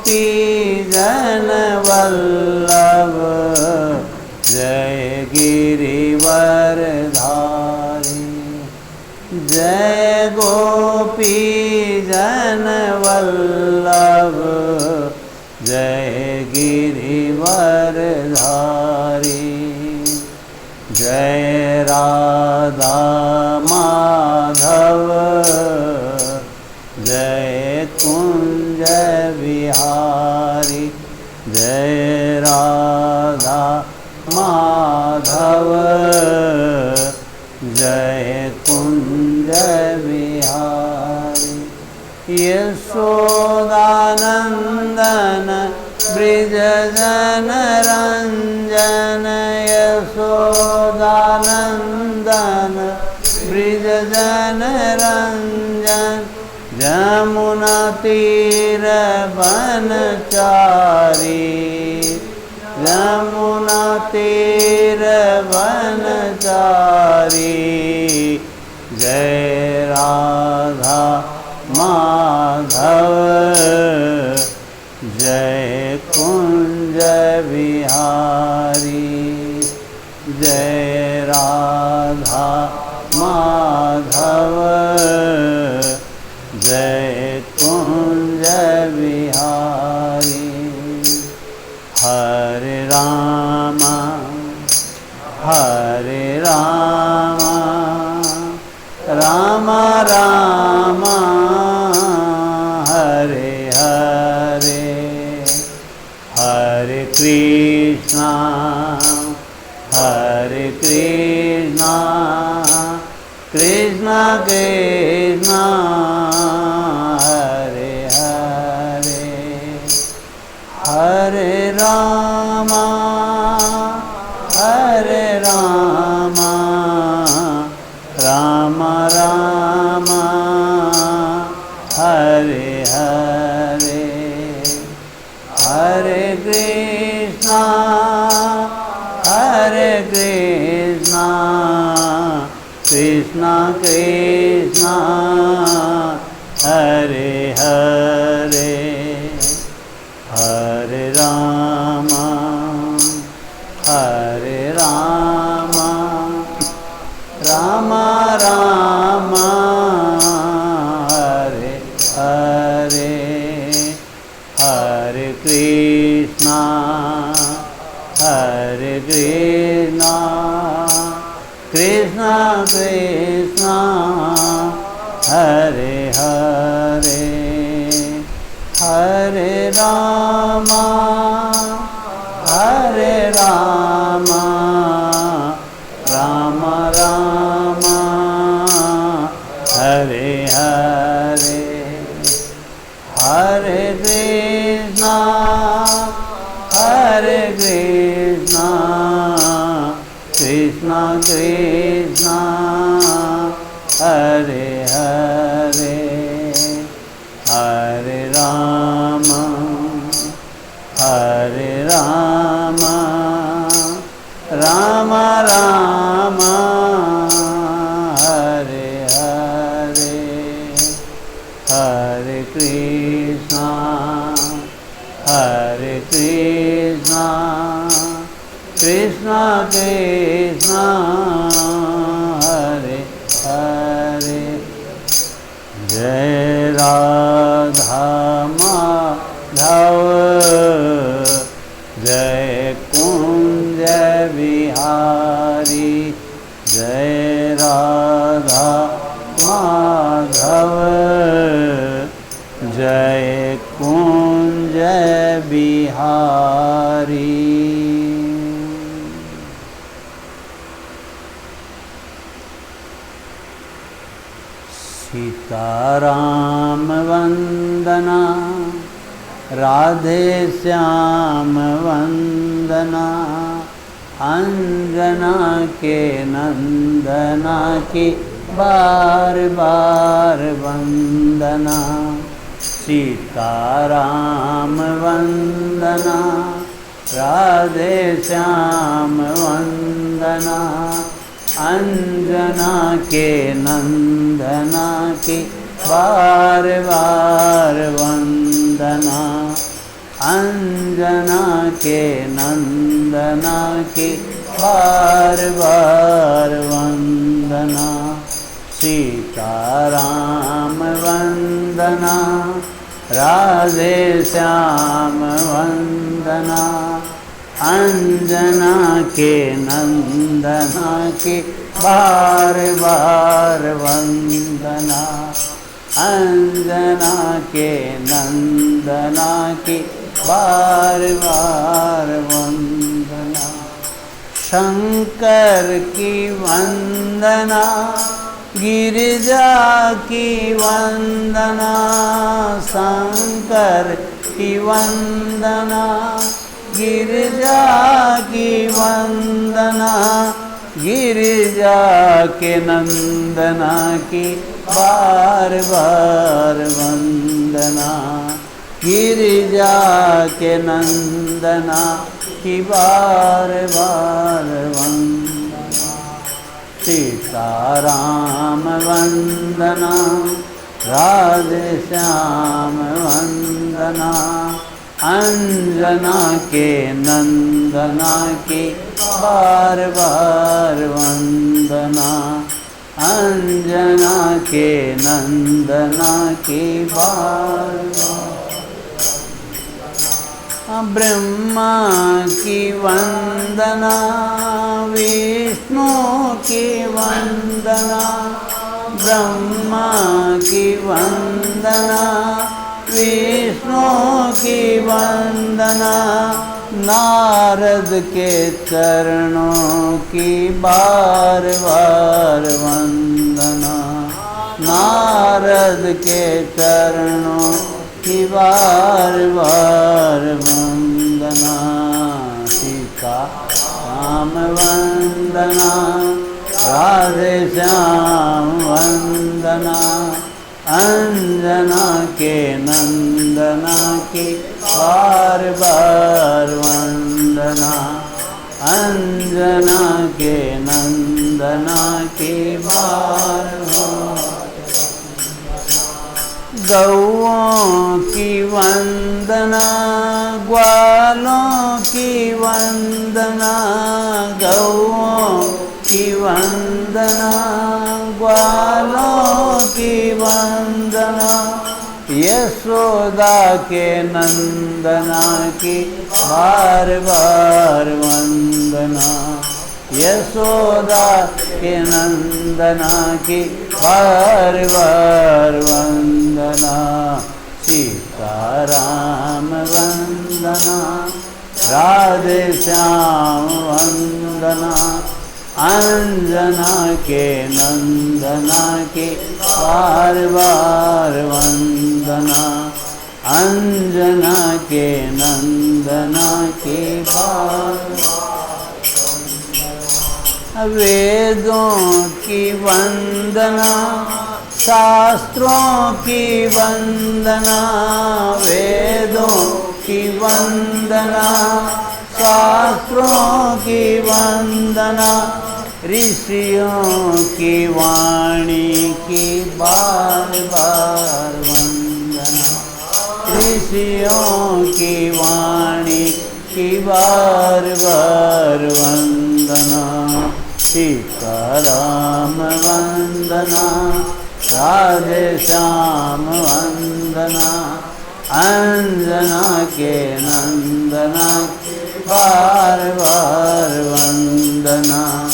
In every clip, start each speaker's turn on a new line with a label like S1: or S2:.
S1: गोपी जन वल्लभ जय गिरिवरधारी। जय गोपी जन वल्लभ जय गिरिवरधारी। जय राधा माधव जय कुंज बिहारी। जय राधा माधव जय कुंज बिहारी। यशोदानंदन ब्रिज जन रंजन। यशोदानंदन ब्रिज जन रंजन। जमुना तीर बनचारी। यमुना तीर बनचारी। जय राधा माधव जय कुंज बिहारी। जय राधा माधव जय कुंज बिहारी। हरे रामा हरे रामा राम राम हरे हरे। हरे कृष्णा कृष्णा कृष्णा हरे हरे। हरे रामा राम राम हरे हरे। हरे कृष्णा कृष्णा कृष्णा हरे हरे। हरे राम राम राम हरे हरे। हरे कृष्णा कृष्णा कृष्णा हरे हरे। हरे राम राम राम हरे हरे। हरे कृष्णा कृष्णा कृष्णा हरे हरे। हरे राम राम राम हरे हरे। हरे कृष्णा कृष्णा कृष्णा हरे हरे। जय राधा माधव जय कुंज बिहारी। जय राधा माधव जय कुंज बिहारी। सीताराम वंदना राधे श्याम वंदना। अंजना के नंदना की बार बार वंदना। सीताराम वंदना राधे श्याम वंदना। अंजना के नंदना की बार बार वंदना। अंजना के नंदना की बार बार वंदना। सीताराम वंदना, राधे श्याम वंदना। अंजना के नंदना की बार बार वंदना। अंजना के नंदना की बार बार वंदना। शंकर की वंदना, गिरिजा की वंदना। शंकर की वंदना, गिरिजा की वंदना। गिरिजा के नंदना की बार बार वंदना। गिरिजा के नंदना की बार बार वंदना। सीताराम वंदना, राधे श्याम वंदना। अंजना के नंदना की बार बार वंदना। अंजना के नंदना की बार बार। ब्रह्मा की वंदना, विष्णु की वंदना। ब्रह्मा की वंदना, विष्णु की वंदना। नारद के चरणों की बार बार वंदना। नारद के चरणों की बार बार वंदना। सीता राम वंदना, राधे श्याम वंदना। अंजना के नंदना की बार बार वंदना। अंजना के नंदना की बार बार। गौओं की वंदना, ग्वालों की वंदना। गौओं की वंदना, ग्वालों की वंदना। यशोदा के नंदना की बार बार वंदना। यशोदा के नंदना की बार बार वंदना। सीताराम वंदना, राधे श्याम वंदना। अंजना के नंदना की बार बार वंदना। अंजना के नंदना की बार। वेदों की वंदना, शास्त्रों की वंदना। वेदों की वंदना, शास्त्रों की वंदना। ऋषियों की वाणी की बार बार वंदना। ऋषियों की वाणी की बार बार वंदना। सीताराम वंदना, राधे श्याम वंदना। अंजना के नंदना बार बार वंदना।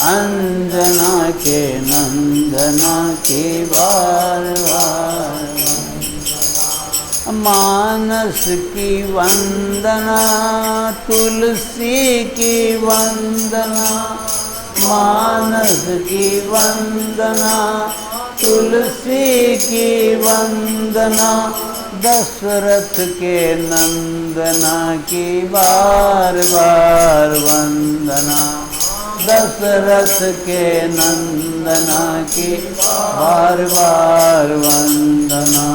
S1: अंजना के नंदना की बार बार। मानस की वंदना, तुलसी की वंदना। मानस की वंदना, तुलसी की वंदना। दशरथ के नंदना की बार बार वंदना। दशरथ के नंदना की बार बार वंदना।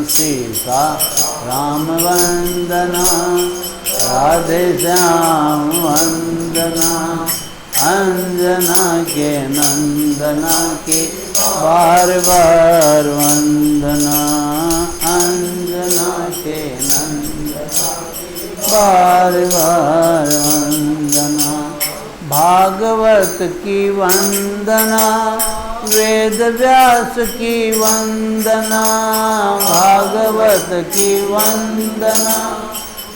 S1: सीता राम वंदना, राधे श्याम वंदना। अंजना के नंदना की बार बार वंदना। अंजना के नंदना। बार बार वंदना। भागवत की वंदना, वेद व्यास की वंदना। भागवत की वंदना,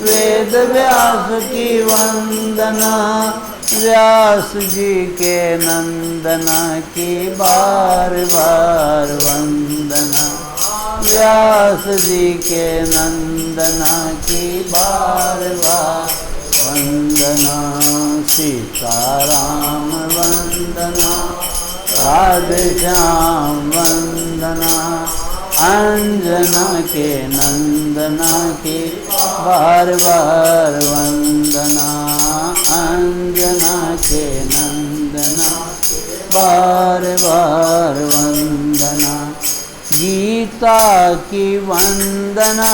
S1: वेद व्यास की वंदना। व्यास जी के नंदना की बार बार वंदना। व्यास जी के नंदना की बार बार वंदना। सीताराम वंदना, राधे श्याम वंदना। अंजना के नंदना की बार बार वंदना। अंजना के नंदना बार बार वंदना। गीता की वंदना,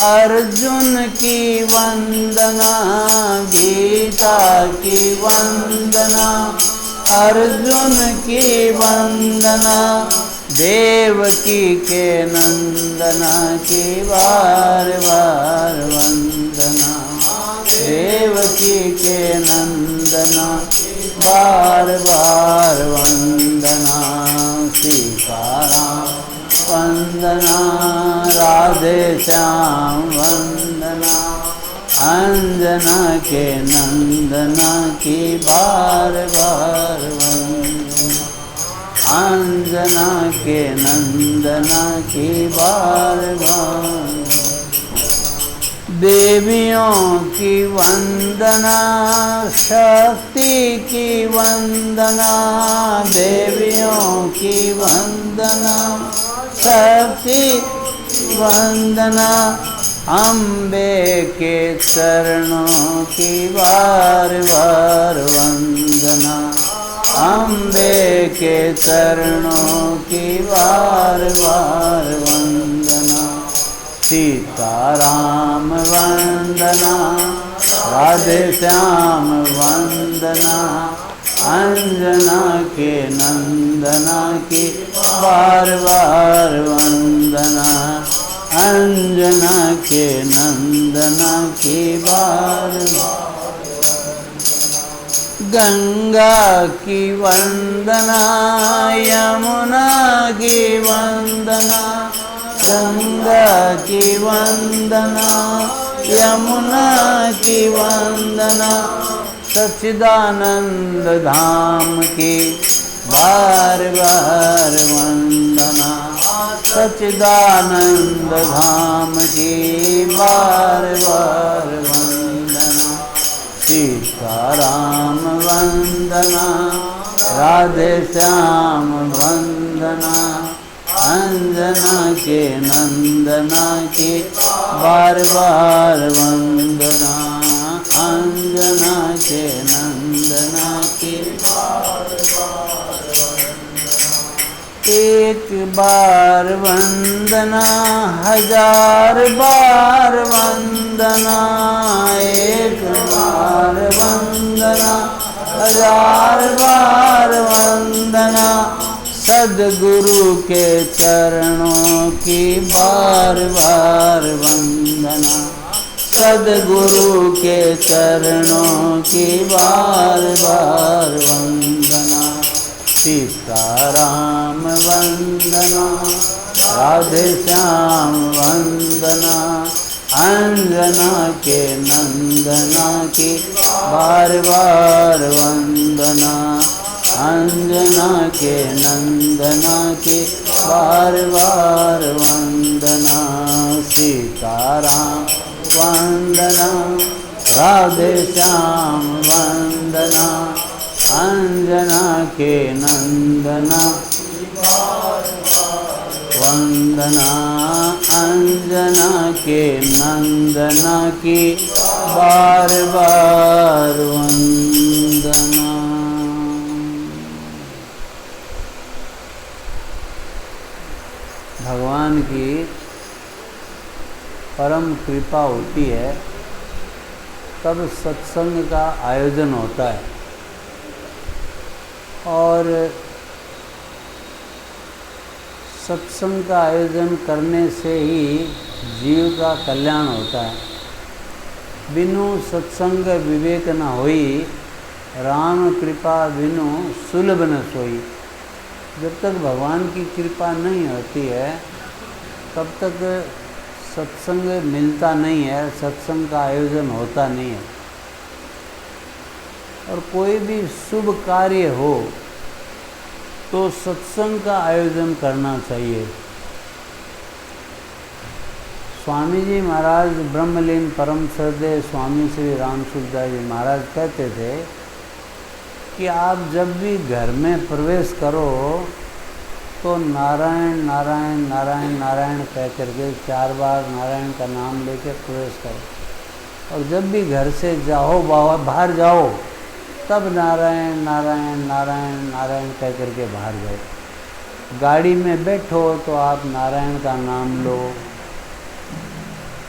S1: अर्जुन की वंदना। गीता की वंदना, अर्जुन की वंदना। देवकी के नंदना की बार बार वंदना। देवकी के नंदना बार बार वंदना। सीताराम वंदना, राधे श्याम वंदना। अंजना के नंदना की बार बार वंदना। अंजना के नंदना की बार बार। देवियों की वंदना, शक्ति की वंदना। देवियों की वंदना, शक्ति वंदना। अम्बे के चरणों की बार बार वंदना। अम्बे के चरणों की बार बार वंदना। सीताराम वंदना, राधे श्याम वंदना। अंजना के नंदना की बार बार वंदना। अंजना के नंदना की बार बार। गंगा की वंदना, यमुना की वंदना। गंगा की वंदना, यमुना की वंदना। सच्चिदानंद धाम की बार बार वंदना। सच्चिदानंद धाम की बार बार वंदना। सीताराम वंदना, राधे श्याम वंदना। अंजना के नंदना की बार बार वंदना। अंजना के नंदना की बार बार वंदना। एक बार वंदना, हजार बार वंदना। एक बार वंदना, हजार बार वंदना। सद्गुरु के चरणों की बार बार वंदना। सद्गुरु के चरणों की बार बार वंदना। सीताराम वंदना, राधे श्याम वंदना। अंजना के नंदना की बार बार वंदना। अंजना के नंदना की बार बार वंदना। सीताराम वंदना, राधे श्याम वंदना। अंजना के नंदना वंदना। अंजना के नंदना की बार बार वंदना। भगवान की परम कृपा होती है तब सत्संग का आयोजन होता है और सत्संग का आयोजन करने से ही जीव का कल्याण होता है। बिनु सत्संग विवेक न होई, राम कृपा बिनु सुलभ न सोई। जब तक भगवान की कृपा नहीं होती है तब तक सत्संग मिलता नहीं है, सत्संग का आयोजन होता नहीं है। और कोई भी शुभ कार्य हो तो सत्संग का आयोजन करना चाहिए। स्वामी जी महाराज ब्रह्मलीन परम श्रद्धेय स्वामी श्री राम सूरदास जी महाराज कहते थे कि आप जब भी घर में प्रवेश करो तो नारायण नारायण नारायण नारायण कह करके 4 बार नारायण का नाम लेकर प्रवेश करो। और जब भी घर से जाओ बाहर जाओ तब नारायण नारायण नारायण नारायण कह करके बाहर जाओ। गाड़ी में बैठो तो आप नारायण का नाम लो।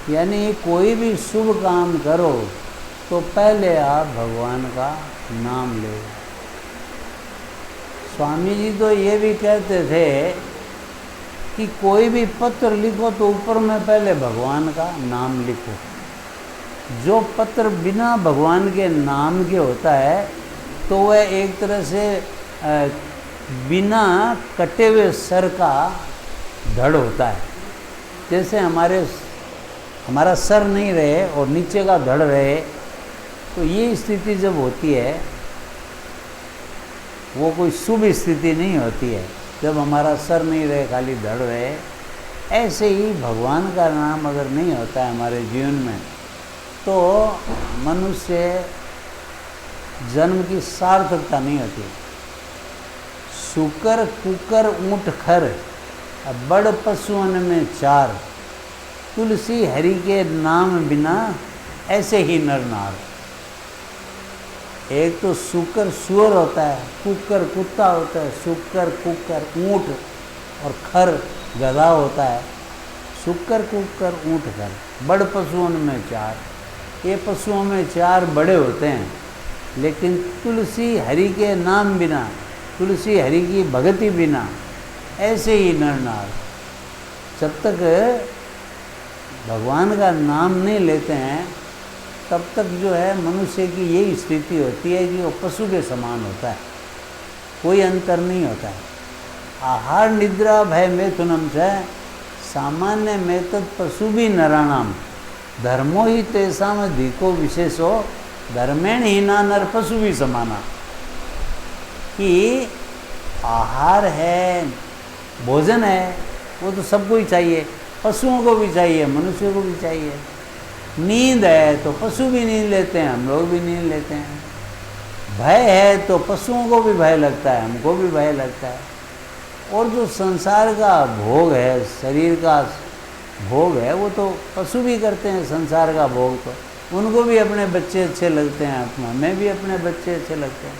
S1: यानी कोई भी शुभ काम करो तो पहले आप भगवान का नाम लो। स्वामी जी तो ये भी कहते थे कि कोई भी पत्र लिखो तो ऊपर में पहले भगवान का नाम लिखो। जो पत्र बिना भगवान के नाम के होता है तो वह एक तरह से बिना कटे हुए सर का धड़ होता है। जैसे हमारा सर नहीं रहे और नीचे का धड़ रहे, तो ये स्थिति जब होती है वो कोई शुभ स्थिति नहीं होती है। जब हमारा सर नहीं रहे, खाली धड़ रहे, ऐसे ही भगवान का नाम अगर नहीं होता है हमारे जीवन में तो मनुष्य जन्म की सार्थकता नहीं होती। शुकर कुकर ऊँट खर, बड़ पशुअन में 4, तुलसी हरि के नाम बिना ऐसे ही नर नार। एक तो शुकर सुअर होता है, कुकर कुत्ता होता है, शुकर कुकर ऊँट और खर गधा होता है। शुकर कुकर ऊँट खर, बड़ पशुओं में 4। ये पशुओं में 4 बड़े होते हैं, लेकिन तुलसी हरि के नाम बिना, तुलसी हरि की भक्ति बिना ऐसे ही नर नार। जब तक भगवान का नाम नहीं लेते हैं तब तक जो है मनुष्य की यही स्थिति होती है कि वो पशु के समान होता है, कोई अंतर नहीं होता है। आहार निद्रा भय मैथुनम से सामान्य में तत् पशु भी नराणाम, धर्मो ही तेसाम अधिको विशेषो, धर्मेण ही ना नर पशु भी समाना। कि आहार है, भोजन है, वो तो सबको ही चाहिए, पशुओं को भी चाहिए, मनुष्य को भी चाहिए। नींद है तो पशु भी नींद लेते हैं, हम लोग भी नींद लेते हैं। भय है तो पशुओं को भी भय लगता है, हमको भी भय लगता है। और जो संसार का भोग है, शरीर का भोग है, वो तो पशु भी करते हैं। संसार का भोग तो उनको भी अपने बच्चे अच्छे लगते हैं, हमें भी अपने बच्चे अच्छे लगते हैं।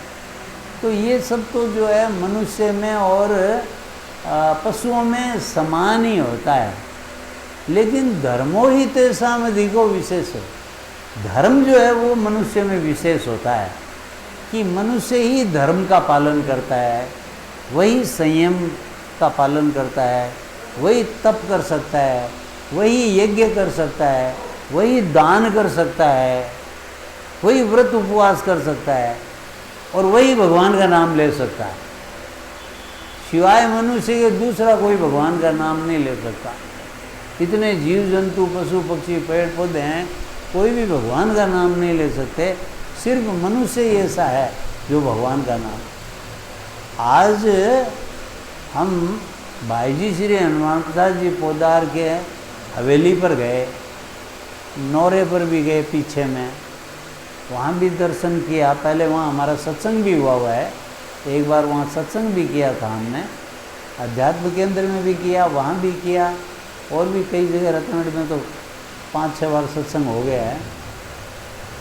S1: तो ये सब तो जो है मनुष्य में और पशुओं में समान ही होता है। लेकिन धर्मो ही तेसाम अधिको विशेष, धर्म जो है वो मनुष्य में विशेष होता है कि मनुष्य ही धर्म का पालन करता है, वही संयम का पालन करता है, वही तप कर सकता है, वही यज्ञ कर सकता है, वही दान कर सकता है, वही व्रत उपवास कर सकता है और वही भगवान का नाम ले सकता है। सिवाय मनुष्य के दूसरा कोई भगवान का नाम नहीं ले सकता। इतने जीव जंतु पशु पक्षी पेड़ पौधे हैं, कोई भी भगवान का नाम नहीं ले सकते। सिर्फ मनुष्य ही ऐसा है जो भगवान का नाम। आज हम भाई जी श्री हनुमान प्रसाद जी पोदार के हवेली पर गए, नौरे पर भी गए पीछे में, वहाँ भी दर्शन किया। पहले वहाँ हमारा सत्संग भी हुआ है, एक बार वहाँ सत्संग भी किया था हमने, अध्यात्म केंद्र में भी किया, वहाँ भी किया, और भी कई जगह रत्नगढ़ में तो 5-6 बार सत्संग हो गया है।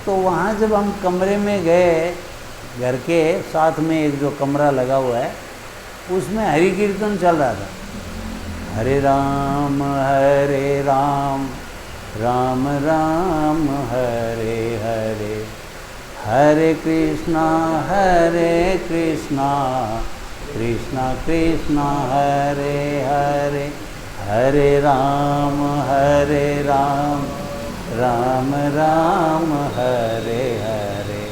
S1: तो वहाँ जब हम कमरे में गए, घर के साथ में एक जो कमरा लगा हुआ है उसमें हरि कीर्तन चल रहा था। हरे राम राम राम हरे हरे, हरे कृष्णा कृष्णा कृष्णा हरे हरे, हरे राम राम राम हरे हरे,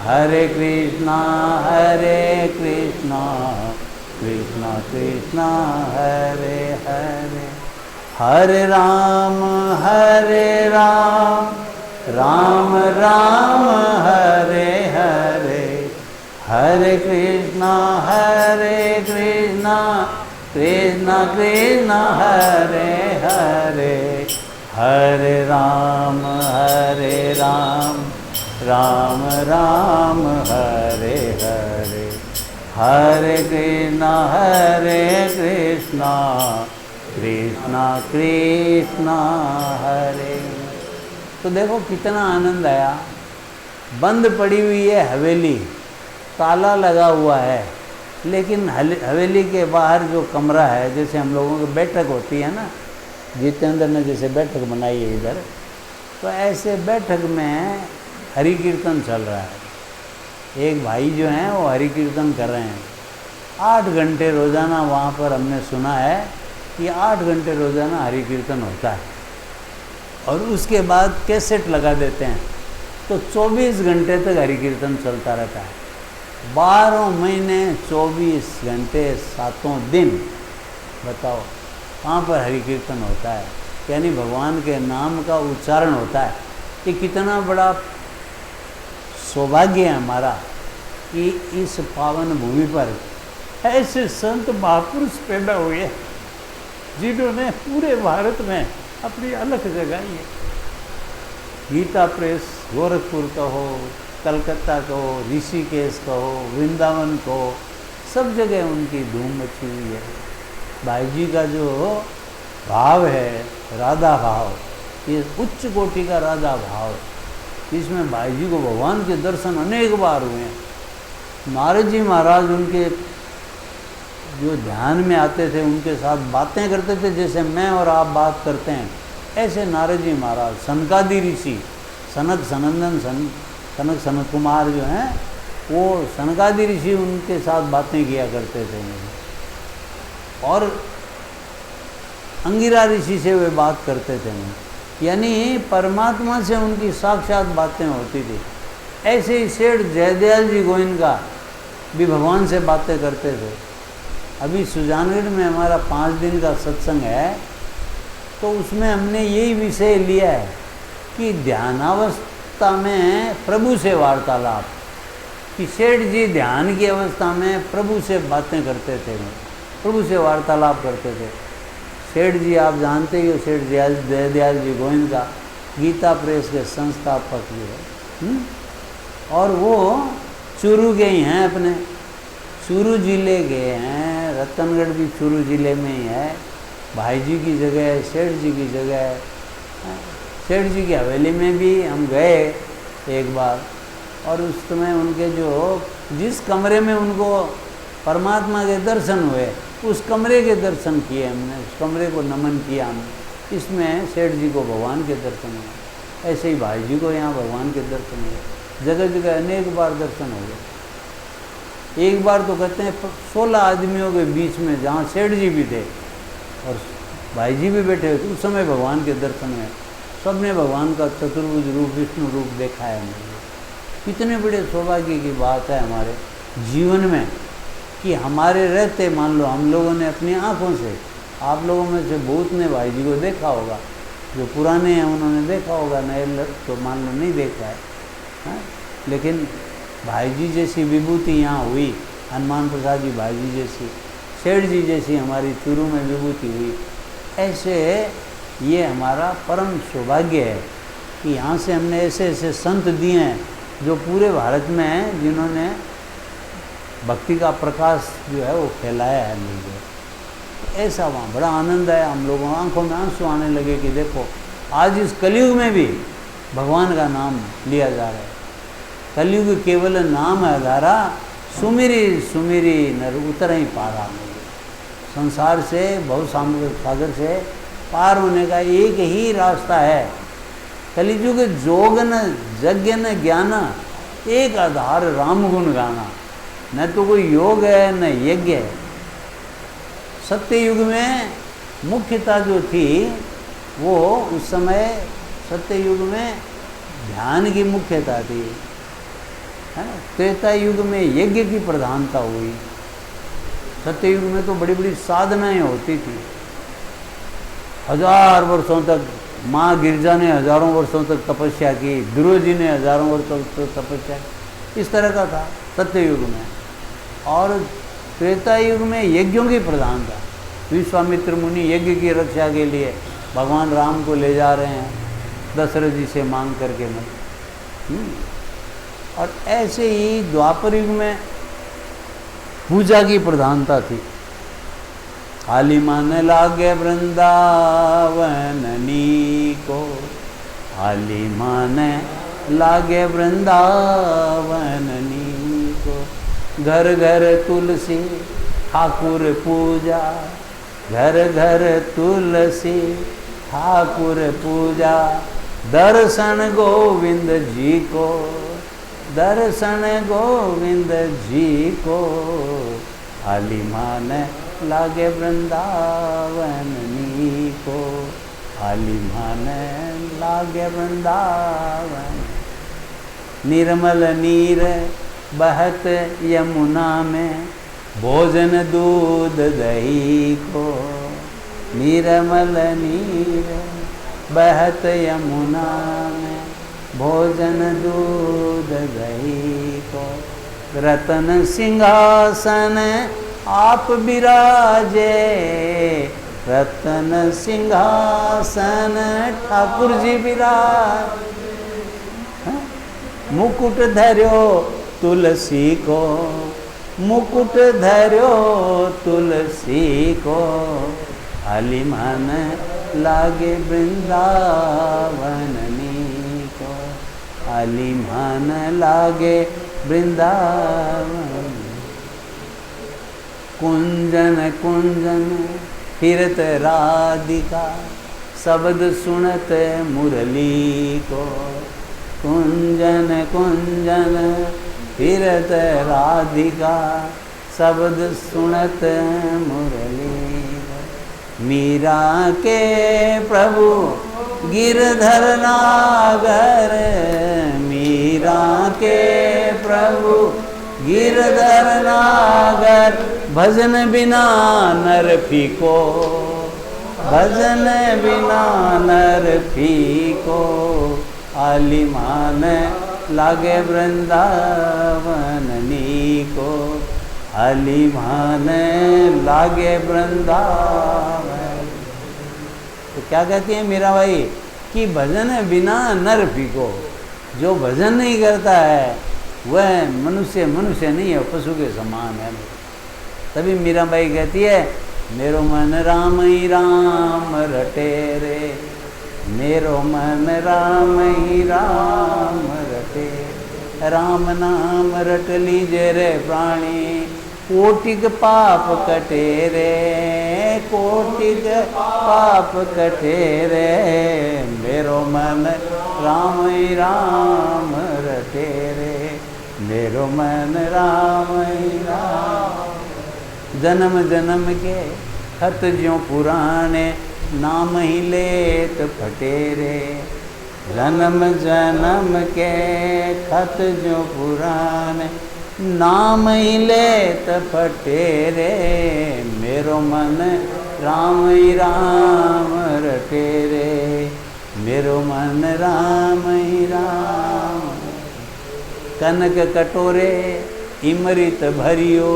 S1: हरे कृष्णा कृष्णा कृष्णा हरे हरे, हरे राम राम राम हरे हरे, हरे कृष्णा कृष्णा कृष्णा हरे हरे, हरे राम राम राम हरे हरे, हरे कृष्णा कृष्णा कृष्णा हरे। तो देखो कितना आनंद आया। बंद पड़ी हुई है हवेली, ताला लगा हुआ है, लेकिन हवेली के बाहर जो कमरा है, जैसे हम लोगों की बैठक होती है ना, जितेंद्र ने जैसे बैठक बनाई है इधर, तो ऐसे बैठक में हरि कीर्तन चल रहा है। एक भाई जो हैं वो हरि कीर्तन कर रहे हैं 8 घंटे रोज़ाना। वहाँ पर हमने सुना है कि 8 घंटे रोज़ाना हरि कीर्तन होता है, और उसके बाद कैसेट लगा देते हैं, तो 24 घंटे तक हरि कीर्तन चलता रहता है। 12 महीने 24 घंटे 7 दिन, बताओ वहाँ पर हरि कीर्तन होता है, यानी भगवान के नाम का उच्चारण होता है। ये कितना बड़ा सौभाग्य है हमारा कि इस पावन भूमि पर ऐसे संत महापुरुष पैदा हुए जिन्होंने पूरे भारत में अपनी अलग जगाई है। गीता प्रेस गोरखपुर कहो, कलकत्ता कहो, ऋषिकेश कहो, वृंदावन कहो, सब जगह उनकी धूम मची हुई है। भाई जी का जो भाव है, राधा भाव, ये उच्च कोटि का राधा भाव, इसमें भाई जी को भगवान के दर्शन अनेक बार हुए हैं। नारद जी महाराज उनके जो ध्यान में आते थे, उनके साथ बातें करते थे, जैसे मैं और आप बात करते हैं, ऐसे नारद जी महाराज, सनकादि ऋषि, सनक सनत कुमार जो हैं, वो सनकादि ऋषि उनके साथ बातें किया करते थे। और अंगिरा ऋषि से वे बात करते थे, यानी परमात्मा से उनकी साक्षात बातें होती थी। ऐसे ही सेठ जयदयाल जी गोविंदा भी भगवान से बातें करते थे। अभी सुजानगढ़ में हमारा 5 दिन का सत्संग है, तो उसमें हमने यही विषय लिया है कि ध्यानावस्था में प्रभु से वार्तालाप, कि सेठ जी ध्यान की अवस्था में प्रभु से बातें करते थे, प्रभु से वार्तालाप करते थे। सेठ जी आप जानते ही हो, सेठ जयदयाल जी गोविंदा गीता प्रेस के संस्थापक भी है, और वो चूरू के ही हैं, अपने चूरू जिले के हैं, रतनगढ़ भी चूरू जिले में ही है। भाई जी की जगह है, सेठ जी की जगह है। सेठ जी की हवेली में भी हम गए एक बार, और उस समय उनके जो जिस कमरे में उनको परमात्मा के दर्शन हुए, उस कमरे के दर्शन किए हमने, उस कमरे को नमन किया हमने। इसमें सेठ जी को भगवान के दर्शन हुए, ऐसे ही भाई जी को यहाँ भगवान के दर्शन हुए। जगह जगह अनेक बार दर्शन हो गए। एक बार तो कहते हैं 16 आदमियों के बीच में, जहाँ सेठ जी भी थे और भाई जी भी बैठे हुए, उस समय भगवान के दर्शन हुए। सबने भगवान का चतुर्भुज रूप, विष्णु रूप देखा है मुझे। कितने बड़े सौभाग्य की बात है हमारे जीवन में कि हमारे रहते, मान लो हम लोगों ने अपनी आँखों से, आप लोगों में से बहुत ने भाई जी को देखा होगा, जो पुराने हैं उन्होंने देखा होगा, नए तो मान लो नहीं देखा है, हाँ? लेकिन भाई जी जैसी विभूति यहाँ हुई, हनुमान प्रसाद जी भाई जी जैसी, सेठ जी जैसी हमारी चूरू में विभूति हुई। ऐसे ये हमारा परम सौभाग्य है कि यहाँ से हमने ऐसे ऐसे संत दिए हैं जो पूरे भारत में हैं, जिन्होंने भक्ति का प्रकाश जो है वो फैलाया है मुझे। ऐसा वहाँ बड़ा आनंद है, हम लोगों आंखों में आंसू आने लगे कि देखो आज इस कलयुग में भी भगवान का नाम लिया जा रहा है। कलयुग केवल नाम आधारा, सुमिरी सुमिरी नर उतर ही पारा। संसार से बहुत सागर से पार होने का एक ही रास्ता है, कलिजुग जोग न यज्ञ न ज्ञान, एक आधार राम गुण गाना। न तो कोई योग है न यज्ञ है। सत्य युग में मुख्यता जो थी वो उस समय सत्य युग में ध्यान की मुख्यता थी, है ना। त्रेता युग में यज्ञ की प्रधानता हुई। सत्य युग में तो बड़ी बड़ी साधनाएं होती थी। 1000 वर्षों तक माँ गिरजा ने हजारों वर्षों तक तपस्या की, ध्रुव जी ने हजारों वर्षों तक तपस्या की। इस तरह का था सत्य युग में। और त्रेता युग में यज्ञों की प्रधानता। विश्वामित्र मुनि यज्ञ की रक्षा के लिए भगवान राम को ले जा रहे हैं दशरथ जी से मांग करके और ऐसे ही द्वापर युग में पूजा की प्रधानता थी। हाली मन लागे वृंदावननी को, हाली मन लागे वृंदावननी को। घर घर तुलसी ठाकुर पूजा, घर घर तुलसी ठाकुर पूजा। दर्शन गोविंद जी को, दर्शन गोविंद जी को। हाली मान लागे वृंदावननी को, हाली मान लागे वृंदावन। निर्मल नीर बहत यमुना में, भोजन दूध दही को। निर्मल नीर बहत यमुना में, भोजन दूध दही को। रतन सिंहासन आप विराजे, रतन सिंहासन ठाकुर जी विराज। मुकुट धर्यो तुलसी को, मुकुट धर्यो तुलसी को। हाली मन लागे वृंदावननी को, हाली मन लागे वृंदावन। कुंजन कुंजन फिरत राधिका, शब्द सुनत मुरली को। कुंजन कुंजन फिरत राधिका, शब्द सुनत मुरली। मीरा के प्रभु गिरधर नागर, मीरा के प्रभु गिरधर नागर। भजन बिना नर फीको, भजन बिना नर फीको। हाली मान लागे वृंदावननी को, हाली मान लागे वृंदावन। तो क्या कहती है मीराबाई कि भजन बिना नर फीको। जो भजन नहीं करता है वह मनुष्य मनुष्य नहीं है, पशु के समान है। तभी मीराबाई कहती है मेरो मन राम ही राम रटे रे, मेरो मन राम ही राम रटे। राम नाम रट लीजे रे प्राणी, कोटिक पाप कटे रे, कोटिक पाप कटे रे। मेरो मन राम ही राम रटे रे, मेरो मन राम ही राम। जन्म जन्म के खत ज्यों पुराने, नाम ही लेत फटे रे। जन्म जन्म के खत ज्यों पुराने, नाम ही लेत फटे रे। मेरो मन राम ही राम रटे रे, मेरो मन राम ही राम। कनक कटोरे इमृत भरियो,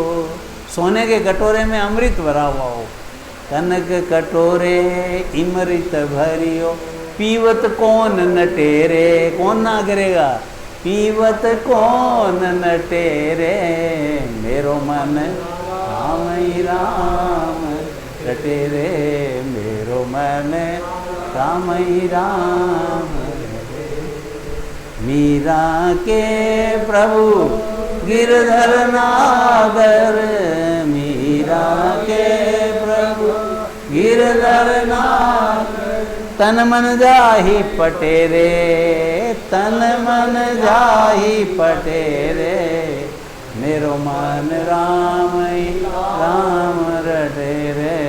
S1: सोने के कटोरे में अमृत भरा हुआ हो। कनक कटोरे इमृत भरियो, पीवत कौन नटेरे। कौन ना करेगा, पीवत कौन नटेरे। मेरो मन राम ही राम रटे रे, मेरो मन राम ही राम। मीरा के प्रभु गिरधर नागर, मीरा के प्रभु गिरधर नागर। तन मन जाहि पटे रे, तन मन जाहि पटे रे। मेरो मन राम ही राम रटे रे,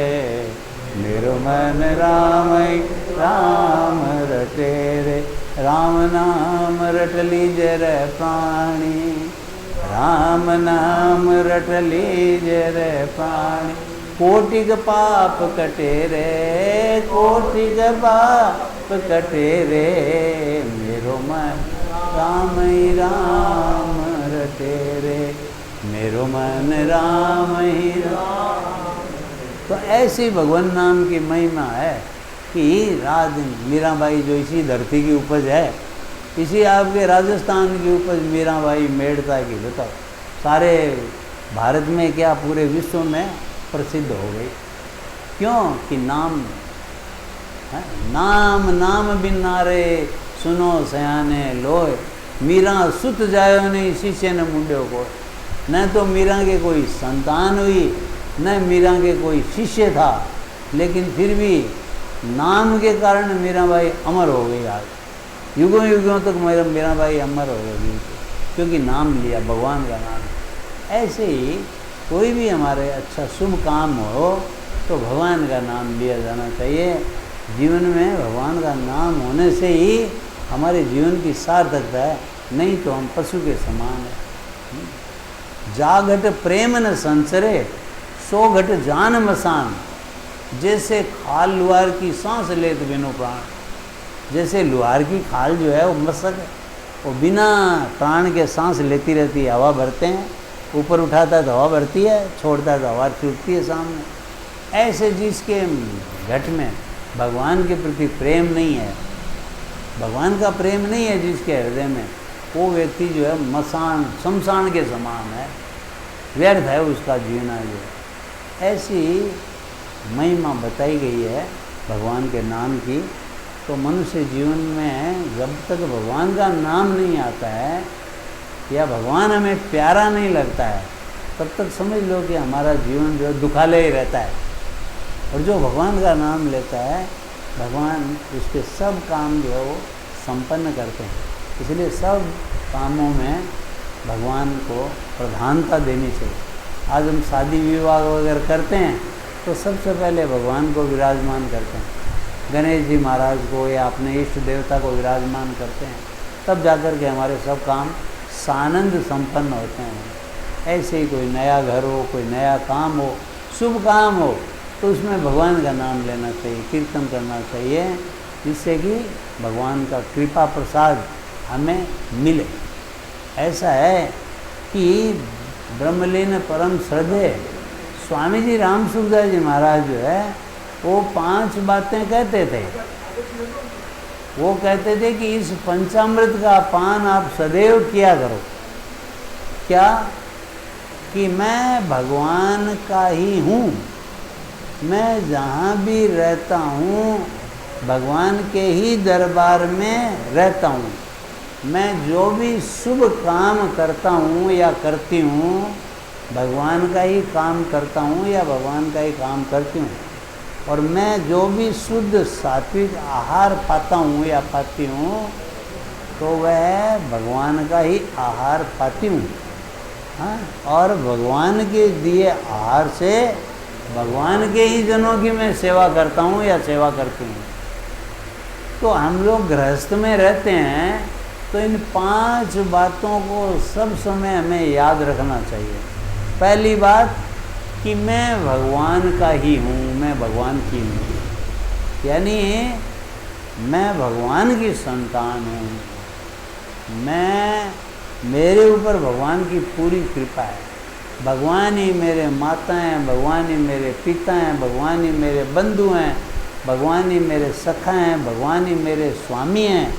S1: मेरो मन राम ही राम रटे रे। राम नाम रट लीजे रे प्राणी, राम नाम रट लीजे रे प्राणी। कोटिक पाप कटे रे, कोटिक पाप कटे रे। मेरो मन राम ही राम रटे रे, मेरो मन राम ही राम। तो ऐसी भगवान नाम की महिमा है कि रात दिन मीराबाई जो इसी धरती की उपज है, इसी आपके राजस्थान की उपज मीराबाई मेड़ता की, बताओ सारे भारत में क्या पूरे विश्व में प्रसिद्ध हो गई। क्यों कि नाम है, नाम नाम बिन नारे सुनो सयाने लोय। मीरा सुत जायो नहीं शिष्य ने मुंडे को। न तो मीरा के कोई संतान हुई, न मीरा के कोई शिष्य था, लेकिन फिर भी नाम के कारण मीराबाई अमर हो गई। आज युगों युगों तक मीराबाई अमर हो गई, क्योंकि नाम लिया, भगवान का नाम। ऐसे ही कोई भी हमारे अच्छा शुभ काम हो तो भगवान का नाम लिया जाना चाहिए। जीवन में भगवान का नाम होने से ही हमारे जीवन की सार्थकता है, नहीं तो हम पशु के समान हैं। जाघट प्रेम न संसरे, सो घट जान मसान। जैसे खाल लुहार की सांस लेत बिनो प्राण। जैसे लुहार की खाल जो है वो मसक है, वो बिना प्राण के सांस लेती रहती है। हवा भरते हैं, ऊपर उठाता है तो हवा भरती है, छोड़ता है तो हवा छूटती है सामने। ऐसे जिसके घट में भगवान के प्रति प्रेम नहीं है, भगवान का प्रेम नहीं है जिसके हृदय में, वो व्यक्ति जो है मसान शमशान के समान है, व्यर्थ है उसका जीना। जो ऐसी महिमा बताई गई है भगवान के नाम की। तो मनुष्य जीवन में जब तक भगवान का नाम नहीं आता है या भगवान हमें प्यारा नहीं लगता है, तब तक समझ लो कि हमारा जीवन जो है दुखालय ही रहता है। और जो भगवान का नाम लेता है, भगवान उसके सब काम जो है वो संपन्न करते हैं। इसलिए सब कामों में भगवान को प्रधानता देनी चाहिए। आज हम शादी विवाह वगैरह करते हैं तो सबसे पहले भगवान को विराजमान करते हैं, गणेश जी महाराज को या अपने इष्ट देवता को विराजमान करते हैं, तब जाकर के हमारे सब काम सानंद संपन्न होते हैं। ऐसे ही कोई नया घर हो, कोई नया काम हो, शुभ काम हो, तो उसमें भगवान का नाम लेना चाहिए, कीर्तन करना चाहिए, जिससे कि भगवान का कृपा प्रसाद हमें मिले। ऐसा है कि ब्रह्मलीन परम श्रद्धे स्वामी जी राम सुखदास जी महाराज जो है वो 5 बातें कहते थे। वो कहते थे कि इस पंचामृत का पान आप सदैव किया करो। क्या? कि मैं भगवान का ही हूँ, मैं जहाँ भी रहता हूँ भगवान के ही दरबार में रहता हूँ। मैं जो भी शुभ काम करता हूँ या करती हूँ, भगवान का ही काम करता हूँ या भगवान का ही काम करती हूँ। और मैं जो भी शुद्ध सात्विक आहार पाता हूँ या पाती हूँ, तो वह भगवान का ही आहार पाती हूँ। हाँ, और भगवान के दिए आहार से भगवान के ही जनों की मैं सेवा करता हूँ या सेवा करती हूँ। तो हम लोग गृहस्थ में रहते हैं, तो इन 5 बातों को सब समय हमें याद रखना चाहिए। पहली बात कि मैं भगवान का ही हूँ, मैं भगवान की हूँ, यानी मैं भगवान की संतान हूँ। मेरे ऊपर भगवान की पूरी कृपा है। भगवान ही मेरे माता हैं, भगवान ही मेरे पिता हैं, भगवान ही मेरे बंधु हैं, भगवान ही मेरे सखा हैं, भगवान ही मेरे स्वामी हैं,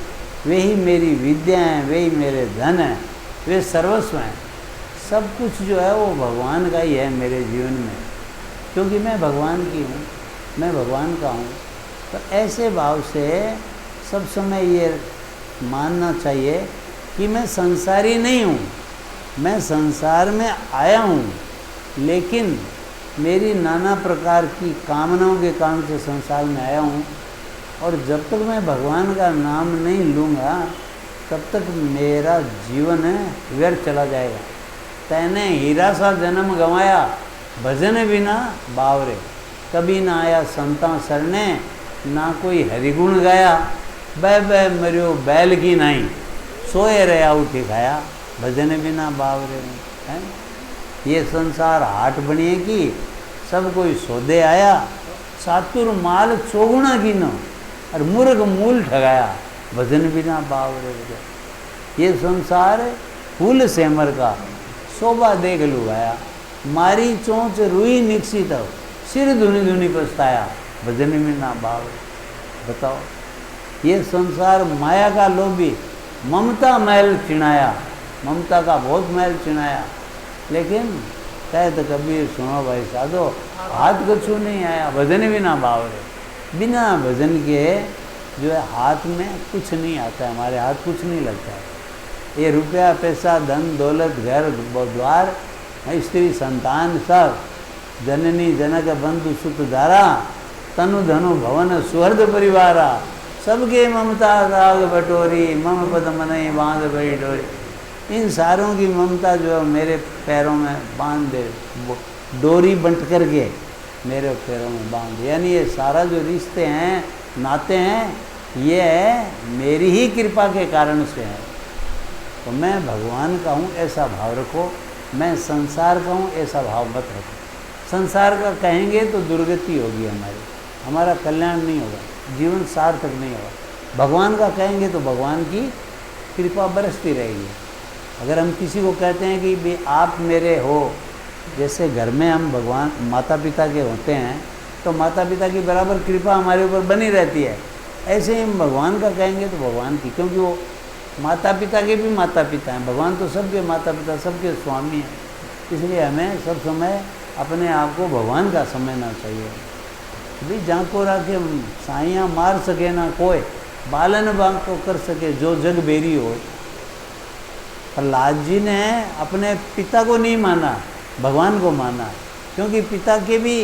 S1: वे ही मेरी विद्या हैं, वे ही मेरे धन हैं, वे सर्वस्व हैं। सब कुछ जो है वो भगवान का ही है मेरे जीवन में, क्योंकि मैं भगवान की हूँ, मैं भगवान का हूँ। तो ऐसे भाव से सब समय ये मानना चाहिए कि मैं संसारी नहीं हूँ, मैं संसार में आया हूँ, लेकिन मेरी नाना प्रकार की कामनाओं के कारण से संसार में आया हूँ। और जब तक मैं भगवान का नाम नहीं लूँगा, तब तक मेरा जीवन व्यर्थ चला जाएगा। तैने हीरा सा जन्म गंवाया, भजन बिना बावरे। कभी ना आया संता सरने, ना कोई हरिगुण गाया। बह बह मरियो बैल की नहीं, सोए रहा उठी खाया, भजन बिना बावरे हैं। ये संसार हाट बनिए की, सब कोई सौदे आया, सातुर माल चौगुना कीनो, और मुर्ग मूल ठगाया, भजन बिना बावरे। ये संसार फूल सेमर का, शोभा देख लुगाया, मारी चोंच रुई निकसी तब, सिर धुनी धुनी पछताया, भजन बिना बावरे। बताओ, ये संसार माया का लोभी, ममता मैल चिनाया, ममता का बहुत मैल चिनाया। लेकिन कहे तो कबीर सुनो भाई साधो, हाथ कछु नहीं आया, भजन बिना बावरे। बिना भजन के जो है हाथ में कुछ नहीं आता है, हमारे हाथ कुछ नहीं लगता है। ये रुपया पैसा धन दौलत घर द्वार स्त्री संतान सब, जननी जनक बंधु सुख धारा, तनु धनु भवन सुहृद परिवारा, सबके ममता राग बटोरी, मम पद मनई बांध बड़ी डोरी। इन सारों की ममता जो है मेरे पैरों में बांध दे, डोरी बंट करके मेरे पैरों में बांध दे। यानी ये सारा जो रिश्ते हैं नाते हैं, ये मेरी ही कृपा के कारण से है। तो मैं भगवान का हूँ ऐसा भाव रखो, मैं संसार का हूँ ऐसा भाव मत रखो। संसार का कहेंगे तो दुर्गति होगी हमारी, हमारा कल्याण नहीं होगा, जीवन सार्थक नहीं होगा। भगवान का कहेंगे तो भगवान की कृपा बरसती रहेगी। अगर हम किसी को कहते हैं कि भी आप मेरे हो, जैसे घर में हम भगवान माता पिता के होते हैं तो माता पिता की बराबर कृपा हमारे ऊपर बनी रहती है, ऐसे ही हम भगवान का कहेंगे तो भगवान की, क्योंकि वो माता पिता के भी माता पिता हैं। भगवान तो सबके माता पिता, सबके स्वामी हैं। इसलिए हमें सब समय अपने आप को भगवान का समझना चाहिए। भाई जाको राखे साइयाँ मार सके ना कोई, बालन बांग तो कर सके जो जग बेरी हो। प्रहलाद जी ने अपने पिता को नहीं माना, भगवान को माना, क्योंकि पिता के भी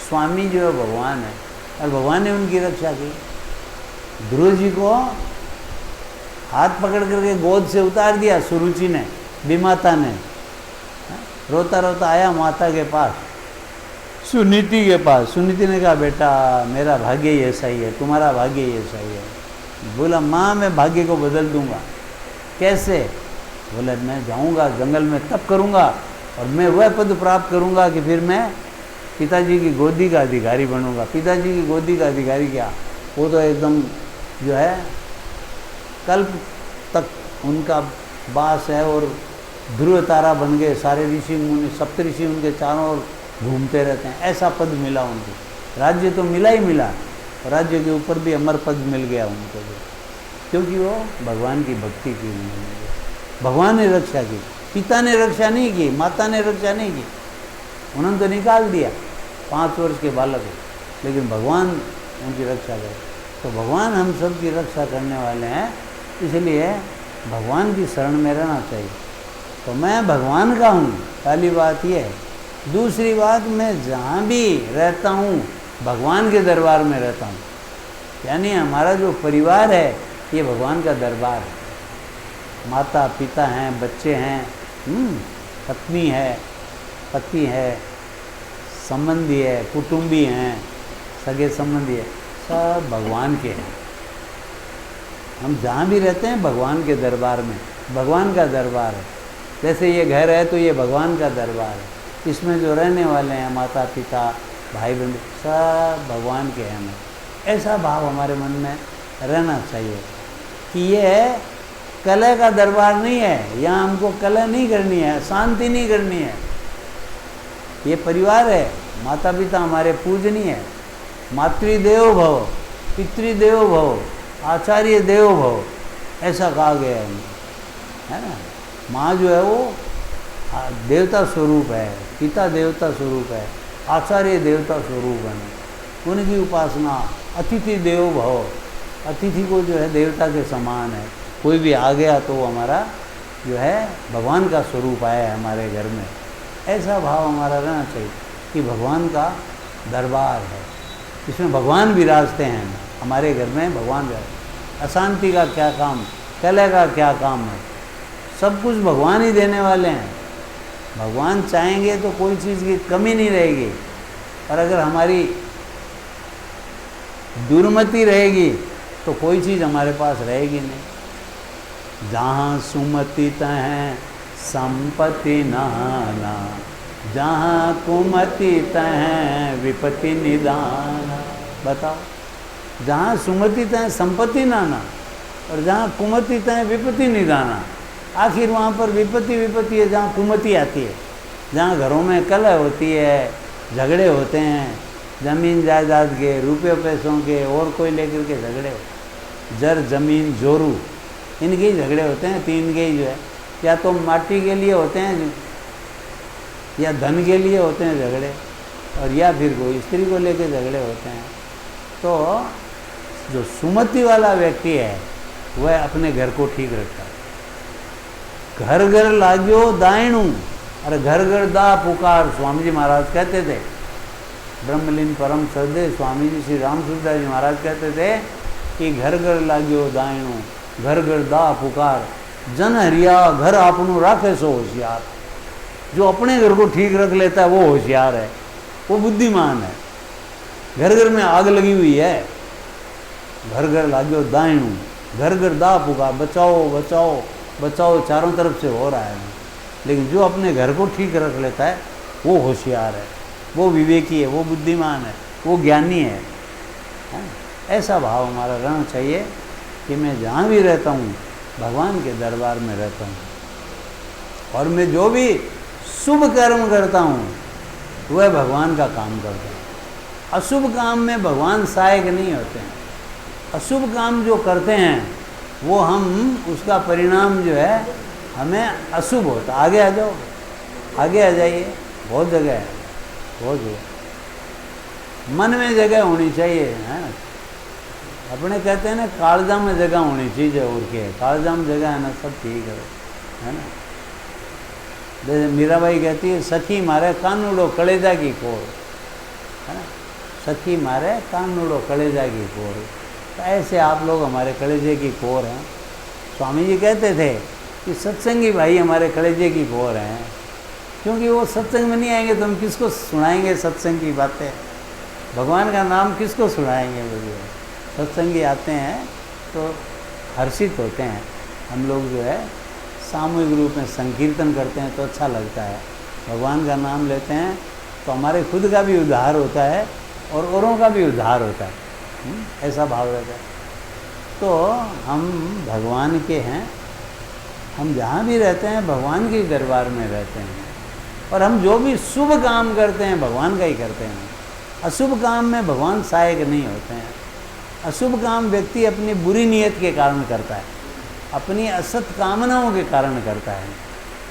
S1: स्वामी जो है भगवान है और भगवान ने उनकी रक्षा की। ध्रुव जी को हाथ पकड़ करके गोद से उतार दिया सुरुचि ने, विमाता ने। रोता रोता आया माता के पास, सुनीति के पास। सुनीति ने कहा बेटा मेरा भाग्य ही ऐसा ही है, तुम्हारा भाग्य ही ऐसा ही है। बोला माँ मैं भाग्य को बदल दूंगा। कैसे? बोला मैं जाऊंगा जंगल में तप करूंगा और मैं वह पद प्राप्त करूंगा कि फिर मैं पिताजी की गोदी का अधिकारी बनूंगा। पिताजी की गोदी का अधिकारी क्या, वो तो एकदम जो है कल्प तक उनका वास है और ध्रुव तारा बन गए। सारे ऋषि मुनि सप्त ऋषि उनके चारों ओर घूमते रहते हैं। ऐसा पद मिला उनको। राज्य तो मिला ही मिला, राज्य के ऊपर भी अमर पद मिल गया उनको भी, क्योंकि वो भगवान की भक्ति की। भगवान ने रक्षा की, पिता ने रक्षा नहीं की, माता ने रक्षा नहीं की। उन्होंने तो निकाल दिया 5 वर्ष के बालक को, लेकिन भगवान उनकी रक्षा करे। तो भगवान हम सब की रक्षा करने वाले हैं, इसलिए भगवान की शरण में रहना चाहिए। तो मैं भगवान का हूँ, पहली बात यह है। दूसरी बात, मैं जहाँ भी रहता हूँ भगवान के दरबार में रहता हूँ। यानी हमारा जो परिवार है ये भगवान का दरबार है। माता पिता हैं, बच्चे हैं, पत्नी है, पति है, संबंधी है, कुटुंबी हैं, सगे संबंधी है, सब भगवान के हैं। हम जहाँ भी रहते हैं भगवान के दरबार में, भगवान का दरबार है। जैसे ये घर है तो ये भगवान का दरबार है। इसमें जो रहने वाले हैं माता पिता भाई बहन सब भगवान के हैं। ऐसा भाव हमारे मन में रहना चाहिए कि ये कलह का दरबार नहीं है, यहाँ हमको कलह नहीं करनी है, शांति नहीं करनी है। ये परिवार है, माता पिता हमारे पूजनीय है। मातृदेवो भव, पितृदेवो भव, आचार्य देवो भव, ऐसा कहा गया है ना। माँ जो है वो देवता स्वरूप है, पिता देवता स्वरूप है, आचार्य देवता स्वरूप है। उनकी उपासना, अतिथि देवो भव, अतिथि को जो है देवता के समान है। कोई भी आ गया तो वो हमारा जो है भगवान का स्वरूप आया है हमारे घर में। ऐसा भाव हमारा रहना चाहिए कि भगवान का दरबार है, इसमें भगवान विराजते हैं। हमारे घर में भगवान विराजते। अशांति का क्या काम, कलह का क्या काम है, सब कुछ भगवान ही देने वाले हैं। भगवान चाहेंगे तो कोई चीज़ की कमी नहीं रहेगी। और अगर हमारी दुर्मति रहेगी तो कोई चीज़ हमारे पास रहेगी नहीं। जहाँ सुमति तहाँ संपत्ति नाना, जहाँ कुमति तहाँ विपत्ति निदान। बताओ, जहाँ सुमति तहाँ संपत्ति नाना और जहाँ कुमति तहाँ विपत्ति निदाना। आखिर वहाँ पर विपत्ति विपत्ति है जहाँ कुमति आती है, जहाँ घरों में कलह होती है, झगड़े होते हैं, ज़मीन जायदाद के, रुपये पैसों के, और कोई लेकर के झगड़े हो, जर जमीन जोरू, इनके ही झगड़े होते हैं। तीन के ही जो है, या तो माटी के लिए होते हैं या धन के लिए होते हैं झगड़े, और या फिर कोई स्त्री को लेकर झगड़े होते हैं। तो जो सुमति वाला व्यक्ति है वह अपने घर को ठीक रखता है। घर घर लाग्यो दायणु, अरे घर घर दा पुकार, स्वामी जी महाराज कहते थे। ब्रह्मलीन परम श्रद्धेय स्वामी जी श्री राम सूरदास जी महाराज कहते थे कि घर घर लाग्यो दायणु, घर घर दा पुकार, जन हरिया घर आपनो राखे सो होशियार। जो अपने घर को ठीक रख लेता है वो होशियार है, वो बुद्धिमान है। घर घर में आग लगी हुई है, घर घर लाग्यो दायणु, घर घर दा पुकार, बचाओ बचाओ बचाओ चारों तरफ से हो रहा है। लेकिन जो अपने घर को ठीक रख लेता है वो होशियार है, वो विवेकी है, वो बुद्धिमान है, वो ज्ञानी है। ऐसा भाव हमारा रहना चाहिए कि मैं जहाँ भी रहता हूँ भगवान के दरबार में रहता हूँ, और मैं जो भी शुभ कर्म करता हूँ वह भगवान का काम करता हूँ। अशुभ काम में भगवान सहायक नहीं होते हैं। अशुभ काम जो करते हैं वो हम, उसका परिणाम जो है हमें अशुभ होता। आगे आ जाओ, आगे आ जाइए, बहुत जगह है, बहुत जगह। मन में जगह होनी चाहिए, है ना। अपने कहते हैं ना, कालजा में जगह होनी चाहिए, और क्या है, कालजा में जगह है ना, सब ठीक है ना। जैसे मीराबाई कहती है, सखी मारे कानूड़ो कलेजा की कोर, है ना। सखी मारे कानूड़ो कलेजा की कोर। तो ऐसे आप लोग हमारे कलेजे की कोर हैं। स्वामी जी कहते थे कि सत्संगी भाई हमारे कलेजे की कोर हैं, क्योंकि वो सत्संग में नहीं आएंगे तो हम किसको सुनाएंगे सत्संग की बातें, भगवान का नाम किसको सुनाएंगे। बोलिए, सत्संगी आते हैं तो हर्षित होते हैं। हम लोग जो है सामूहिक रूप में संकीर्तन करते हैं तो अच्छा लगता है, भगवान का नाम लेते हैं तो हमारे खुद का भी उद्धार होता है और औरों का भी उद्धार होता है। ऐसा भाव रहता है। तो हम भगवान के हैं, हम जहाँ भी रहते हैं भगवान के दरबार में रहते हैं, और हम जो भी शुभ काम करते हैं भगवान का ही करते हैं। अशुभ काम में भगवान सहायक नहीं होते हैं। अशुभ काम व्यक्ति अपनी बुरी नीयत के कारण करता है, अपनी असत कामनाओं के कारण करता है,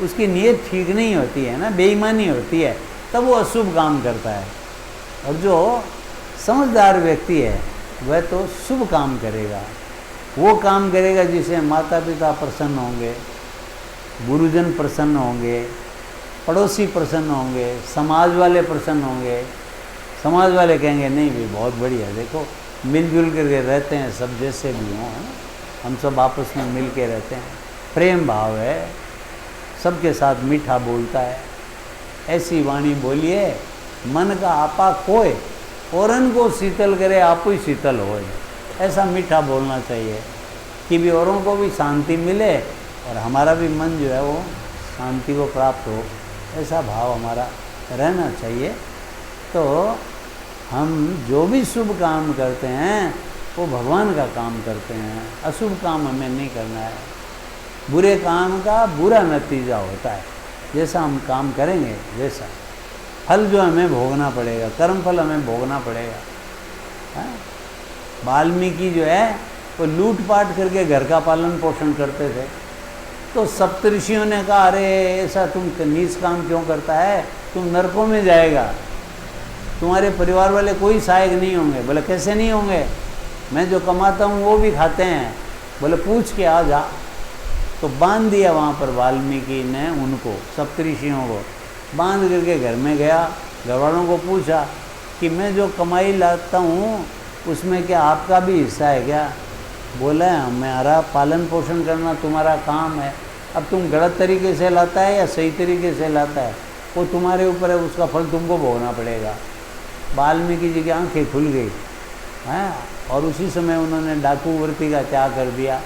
S1: उसकी नीयत ठीक नहीं होती है ना, बेईमानी होती है, तब वो अशुभ काम करता है। और जो समझदार व्यक्ति है वह तो शुभ काम करेगा, वो काम करेगा जिसे माता पिता प्रसन्न होंगे, गुरुजन प्रसन्न होंगे, पड़ोसी प्रसन्न होंगे, समाज वाले प्रसन्न होंगे। समाज वाले कहेंगे नहीं भाई बहुत बढ़िया, देखो मिलजुल करके रहते हैं, सब जैसे भी हों, है ना, हम सब आपस में मिल के रहते हैं, प्रेम भाव है, सबके साथ मीठा बोलता है। ऐसी वाणी बोलिए मन का आपा खोए, औरन को शीतल करे आप ही शीतल होए। ऐसा मीठा बोलना चाहिए कि भी औरों को भी शांति मिले और हमारा भी मन जो है वो शांति को प्राप्त हो। ऐसा भाव हमारा रहना चाहिए। तो हम जो भी शुभ काम करते हैं वो भगवान का काम करते हैं, अशुभ काम हमें नहीं करना है। बुरे काम का बुरा नतीजा होता है, जैसा हम काम करेंगे वैसा फल जो हमें भोगना पड़ेगा, कर्म फल हमें भोगना पड़ेगा। वाल्मीकि जो है वो लूटपाट करके घर का पालन पोषण करते थे, तो सप्तऋषियों ने कहा अरे ऐसा तुम नीच काम क्यों करता है, तुम नरकों में जाएगा, तुम्हारे परिवार वाले कोई सहायक नहीं होंगे। बोले कैसे नहीं होंगे, मैं जो कमाता हूँ वो भी खाते हैं। बोले पूछ के आ जा। तो बांध दिया वहाँ पर वाल्मीकि ने उनको, सप्तऋषियों को बांध करके घर में गया, घर वालों को पूछा कि मैं जो कमाई लाता हूँ उसमें क्या आपका भी हिस्सा है क्या। बोला हमारा पालन पोषण करना तुम्हारा काम है, अब तुम गलत तरीके से लाता है या सही तरीके से लाता है वो तुम्हारे ऊपर है, उसका फल तुमको भोगना पड़ेगा। वाल्मीकि जी की आंखें खुल गई हैं, और उसी समय उन्होंने डाकू वृत्ति का त्याग कर दिया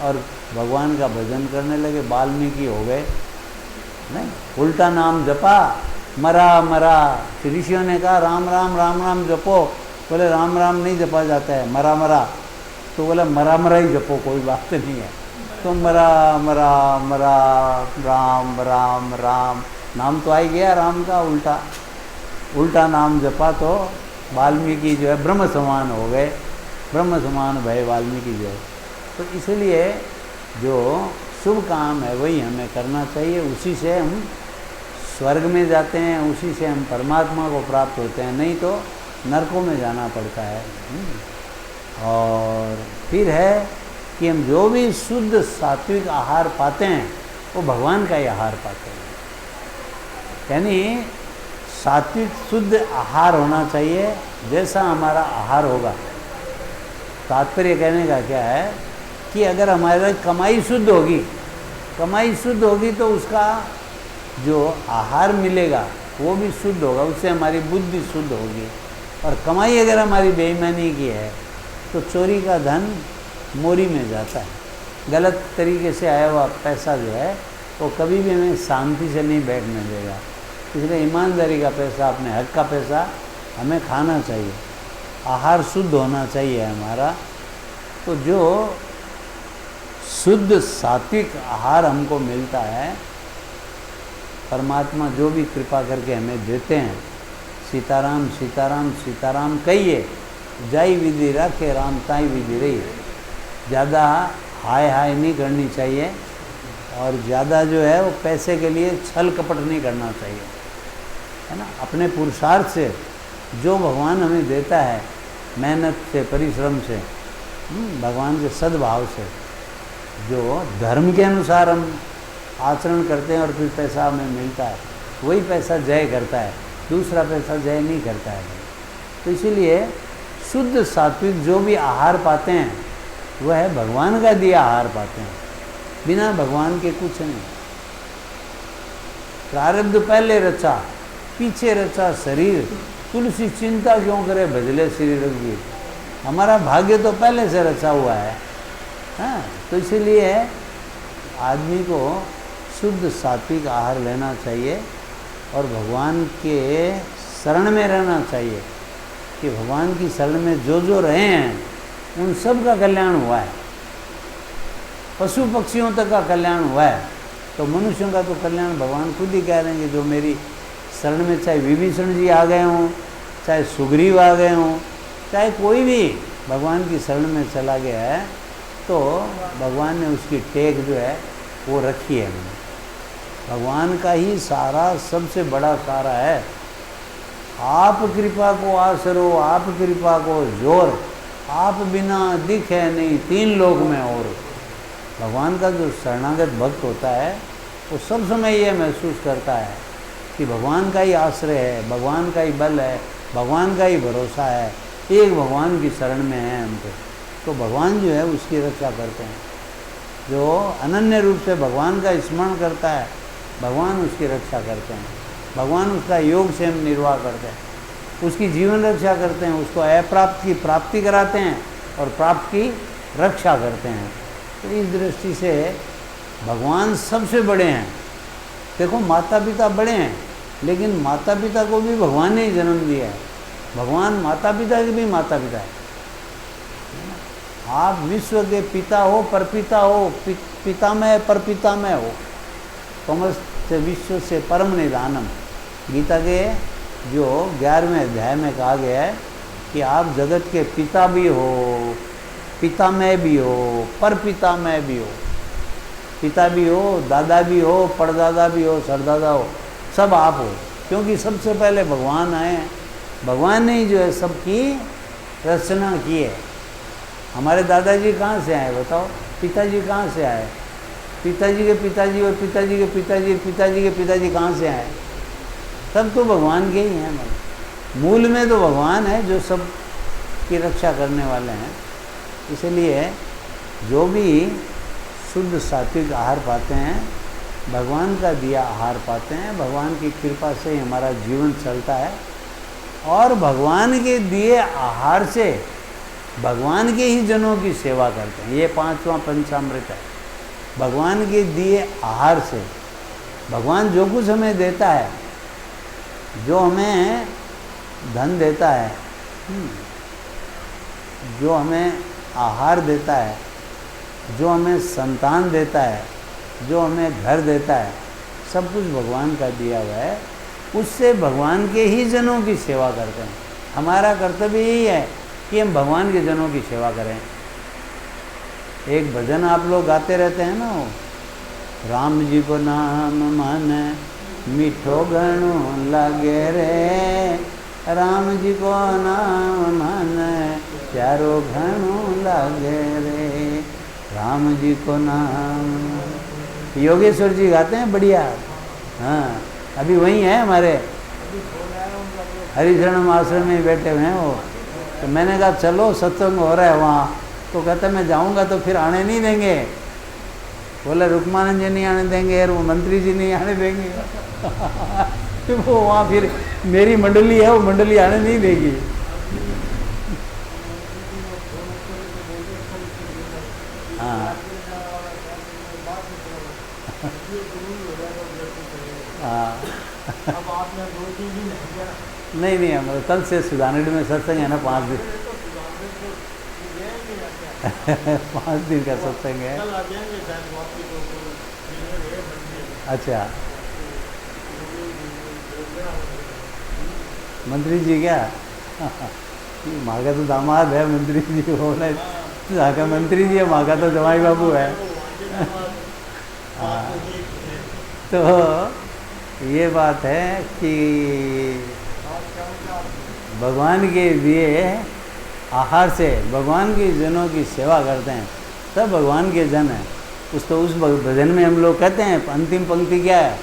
S1: और भगवान का भजन करने लगे, वाल्मीकि हो गए। नहीं, उल्टा नाम जपा, मरा मरा। ऋषियों ने कहा राम राम राम राम जपो, बोले राम राम नहीं जपा जाता है, मरा मरा। तो बोला मरा मरा ही जपो, कोई बात नहीं है। तो मरा मरा मरा, राम राम राम, नाम तो आ ही गया राम का, उल्टा उल्टा नाम जपा तो वाल्मीकि जो है ब्रह्म समान हो गए, ब्रह्म समान भय वाल्मीकि जो है। तो इसलिए जो शुभ काम है वही हमें करना चाहिए, उसी से हम स्वर्ग में जाते हैं, उसी से हम परमात्मा को प्राप्त होते हैं, नहीं तो नरकों में जाना पड़ता है। और फिर है कि हम जो भी शुद्ध सात्विक आहार पाते हैं वो भगवान का ही आहार पाते हैं। यानी सात्विक शुद्ध आहार होना चाहिए, जैसा हमारा आहार होगा। तात्पर्य कहने का क्या है कि अगर हमारी कमाई शुद्ध होगी, कमाई शुद्ध होगी तो उसका जो आहार मिलेगा वो भी शुद्ध होगा, उससे हमारी बुद्धि शुद्ध होगी। और कमाई अगर हमारी बेईमानी की है तो चोरी का धन मोरी में जाता है, गलत तरीके से आया हुआ पैसा जो है वो कभी भी हमें शांति से नहीं बैठने देगा। इसलिए ईमानदारी का पैसा, अपने हक का पैसा हमें खाना चाहिए, आहार शुद्ध होना चाहिए हमारा। तो जो शुद्ध सात्विक आहार हमको मिलता है, परमात्मा जो भी कृपा करके हमें देते हैं, सीताराम सीताराम सीताराम कहिए, जाई विधि रखे राम ताई विधि रही। ज़्यादा हाय हाय नहीं करनी चाहिए और ज़्यादा जो है वो पैसे के लिए छल कपट नहीं करना चाहिए, है ना। अपने पुरुषार्थ से जो भगवान हमें देता है, मेहनत से, परिश्रम से, भगवान के सद्भाव से, जो धर्म के अनुसार हम आचरण करते हैं और फिर पैसा हमें मिलता है, वही पैसा जय करता है, दूसरा पैसा जय नहीं करता है। तो इसीलिए शुद्ध सात्विक जो भी आहार पाते हैं वह है भगवान का दिया आहार पाते हैं, बिना भगवान के कुछ नहीं। प्रारब्ध पहले रचा, पीछे रचा शरीर, तुलसी चिंता क्यों करे भजले श्री रघुवीर। हमारा भाग्य तो पहले से रचा हुआ है, हाँ। तो इसीलिए आदमी को शुद्ध सात्विक आहार लेना चाहिए और भगवान के शरण में रहना चाहिए कि भगवान की शरण में जो जो रहे हैं उन सब का कल्याण हुआ है, पशु पक्षियों तक का कल्याण हुआ है। तो मनुष्यों का तो कल्याण भगवान खुद ही कह रहे हैं कि जो मेरी शरण में, चाहे विभीषण जी आ गए हों, चाहे सुग्रीव आ गए हों, चाहे कोई भी भगवान की शरण में चला गया है, तो भगवान ने उसकी टेक जो है वो रखी है। भगवान का ही सारा सबसे बड़ा सहारा है। आप कृपा को आसरो, आप कृपा को जोर, आप बिना दिखे नहीं तीन लोक में और। भगवान का जो शरणागत भक्त होता है वो सब समय ये महसूस करता है कि भगवान का ही आश्रय है, भगवान का ही बल है, भगवान का ही भरोसा है, एक भगवान की शरण में है हमको। तो भगवान जो है उसकी रक्षा करते हैं। जो अनन्य रूप से भगवान का स्मरण करता है, भगवान उसकी रक्षा करते हैं, भगवान उसका योग से हम निर्वाह करते हैं, उसकी जीवन रक्षा करते हैं, उसको अप्राप्त की प्राप्ति कराते हैं और प्राप्त की रक्षा करते हैं। तो इस दृष्टि से भगवान सबसे बड़े हैं। देखो माता पिता बड़े हैं, लेकिन माता पिता को भी भगवान ने ही जन्म दिया है। भगवान माता पिता के भी माता पिता है। आप विश्व के पिता हो, परपिता हो, पितामह परपितामह हो, तमस्य विश्व से परम निधानम। गीता के जो 11वें अध्याय में कहा गया है कि आप जगत के पिता भी हो, पितामह भी हो, परपितामह भी हो। पिता भी हो, दादा भी हो, परदादा भी हो, सरदादा हो, सब आप हो, क्योंकि सबसे पहले भगवान आए हैं। भगवान ने ही जो है सबकी रचना की है। हमारे दादाजी कहाँ से आए बताओ? पिताजी कहाँ से आए? पिताजी के पिताजी और पिताजी के पिताजी, पिताजी के पिताजी कहाँ से आए? सब तो भगवान के ही हैं। मूल में तो भगवान है जो सब की रक्षा करने वाले हैं। इसलिए जो भी शुद्ध सात्विक आहार पाते हैं, भगवान का दिया आहार पाते हैं, भगवान की कृपा से ही हमारा जीवन चलता है। और भगवान के दिए आहार से भगवान के ही जनों की सेवा करते हैं। ये 5वां पंचामृत है। भगवान के दिए आहार से भगवान जो कुछ हमें देता है, जो हमें धन देता है, जो हमें आहार देता है, जो हमें संतान देता है, जो हमें घर देता है, सब कुछ भगवान का दिया हुआ है। उससे भगवान के ही जनों की सेवा करते हैं। हमारा कर्तव्य यही है कि हम भगवान के जनों की सेवा करें। एक भजन आप लोग गाते रहते हैं ना, वो राम जी को नाम मन मीठो घणो लागे रे, राम जी को नाम मन प्यारो घणो लागे रे, राम जी को नाम। योगेश्वर जी गाते हैं बढ़िया। हाँ, अभी वहीं है हमारे हरिशरणम आश्रम में बैठे हुए हैं वो। तो मैंने कहा चलो सत्संग हो रहा है वहाँ, तो कहते मैं जाऊँगा तो फिर आने नहीं देंगे। बोले रुक्मानंद जी नहीं आने देंगे और वो मंत्री जी नहीं आने देंगे। तो वो वहाँ फिर मेरी मंडली है, वो मंडली आने नहीं देगी। हाँ हाँ नहीं नहीं, हम कल से सुधानगढ़ में सत्संग है ना, 5 दिन 5 दिन का सत्संग है। अच्छा, मंत्री जी क्या? माँ का तो दामाद है मंत्री जी, बोले यहाँ का मंत्री जी है, माँ का तो जमाई बाबू है। तो ये बात है कि भगवान के दिए आहार से भगवान के जनों की सेवा करते हैं, सब भगवान के जन हैं। उस भजन में हम लोग कहते हैं, अंतिम पंक्ति क्या है?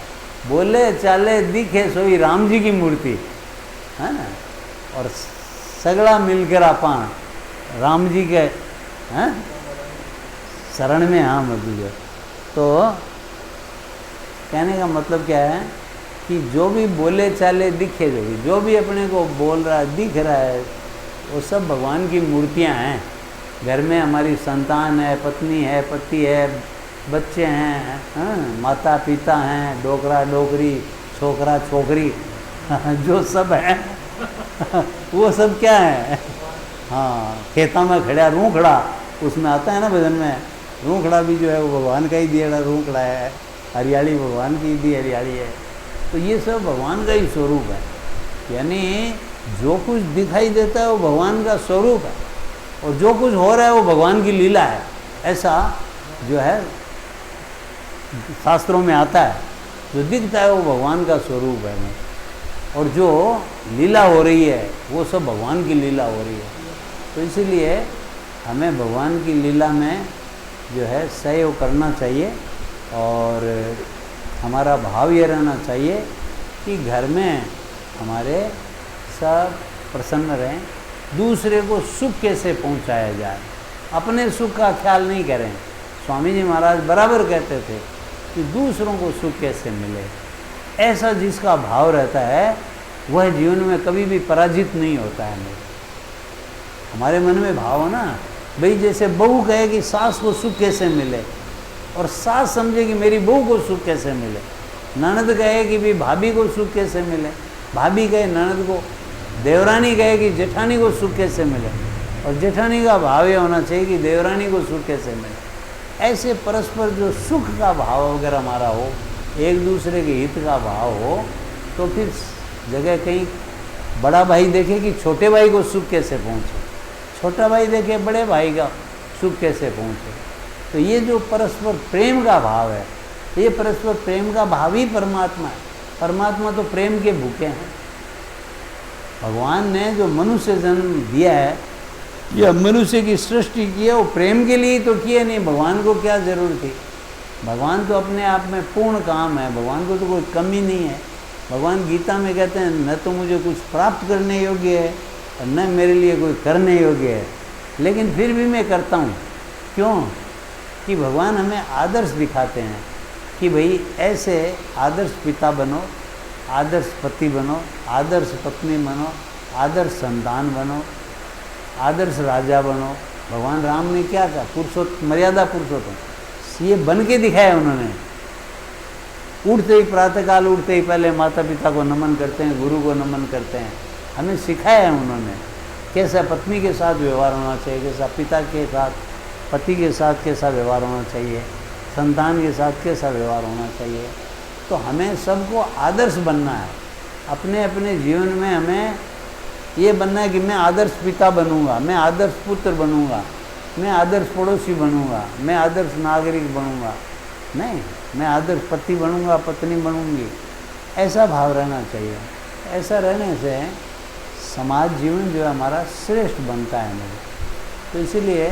S1: बोले चाले दिखे सोई राम जी की मूर्ति, है ना। और सगड़ा मिलकर अपन राम जी के हैं शरण में। हाँ मधुजय, तो कहने का मतलब क्या है कि जो भी बोले चाले दिखे, जो भी अपने को बोल रहा है, दिख रहा है, वो सब भगवान की मूर्तियां हैं। घर में हमारी संतान है, पत्नी है, पति है, बच्चे हैं, हाँ, माता पिता हैं, डोकरा डोकरी, छोकरा छोकरी, जो सब है वो सब क्या है? हाँ, खेता में खड़ा रूखड़ा, उसमें आता है ना भजन में, रूखड़ा भी जो है वो भगवान का ही दिया रूखड़ा है। हरियाली भगवान की दी हरियाली है। तो ये सब भगवान का ही स्वरूप है। यानी जो कुछ दिखाई देता है वो भगवान का स्वरूप है, और जो कुछ हो रहा है वो भगवान की लीला है। ऐसा जो है शास्त्रों में आता है, जो दिखता है वो भगवान का स्वरूप है, और जो लीला हो रही है वो सब भगवान की लीला हो रही है। तो इसीलिए हमें भगवान की लीला में जो है सहयोग करना चाहिए, और हमारा भाव ये रहना चाहिए कि घर में हमारे सब प्रसन्न रहें, दूसरे को सुख कैसे पहुंचाया जाए, अपने सुख का ख्याल नहीं करें। स्वामी जी महाराज बराबर कहते थे कि दूसरों को सुख कैसे मिले। ऐसा जिसका भाव रहता है वह जीवन में कभी भी पराजित नहीं होता है। हमारे मन में भाव हो ना भाई, जैसे बहू कहे कि सास को सुख कैसे मिले, और सास समझे कि मेरी बहू को सुख कैसे मिले। ननद कहे कि भाई भाभी को सुख कैसे मिले, भाभी कहे ननद को, देवरानी कहे कि जेठानी को सुख कैसे मिले, और जेठानी का भाव ये होना चाहिए कि देवरानी को सुख कैसे मिले। ऐसे परस्पर जो सुख का भाव अगर हमारा हो, एक दूसरे के हित का भाव हो, तो फिर जगह कहीं बड़ा भाई देखे कि छोटे भाई को सुख कैसे पहुँचे, छोटा भाई देखे बड़े भाई का सुख कैसे पहुँचे। तो ये जो परस्पर प्रेम का भाव है, ये परस्पर प्रेम का भाव ही परमात्मा है। परमात्मा तो प्रेम के भूखे हैं। भगवान ने जो मनुष्य जन्म दिया है, यह मनुष्य की सृष्टि की है, वो प्रेम के लिए तो किए नहीं। भगवान को क्या जरूरत थी? भगवान तो अपने आप में पूर्ण काम है, भगवान को तो कोई कमी नहीं है। भगवान गीता में कहते हैं न तो मुझे कुछ प्राप्त करने योग्य है और न मेरे लिए कोई करने योग्य है, लेकिन फिर भी मैं करता हूँ। क्यों? कि भगवान हमें आदर्श दिखाते हैं कि भाई ऐसे आदर्श पिता बनो, आदर्श पति बनो, आदर्श पत्नी बनो, आदर्श संतान बनो, आदर्श राजा बनो। भगवान राम ने क्या कहा? पुरुषोत्तम, मर्यादा पुरुषोत्तम, ये बन के दिखाया उन्होंने। उठते ही प्रातःकाल उठते ही पहले माता पिता को नमन करते हैं, गुरु को नमन करते हैं। हमें सिखाया है उन्होंने कैसा पत्नी के साथ व्यवहार होना चाहिए, कैसा पिता के साथ, पति के साथ कैसा व्यवहार होना चाहिए, संतान के साथ कैसा व्यवहार होना चाहिए। तो हमें सबको आदर्श बनना है। अपने अपने जीवन में हमें ये बनना है कि मैं आदर्श पिता बनूंगा, मैं आदर्श पुत्र बनूंगा, मैं आदर्श पड़ोसी बनूंगा, मैं आदर्श नागरिक बनूंगा। नहीं, मैं आदर्श पति बनूंगा, पत्नी बनूंगी, ऐसा भाव रहना चाहिए। ऐसा रहने से समाज जीवन जो है हमारा श्रेष्ठ बनता है मेरे। तो इसीलिए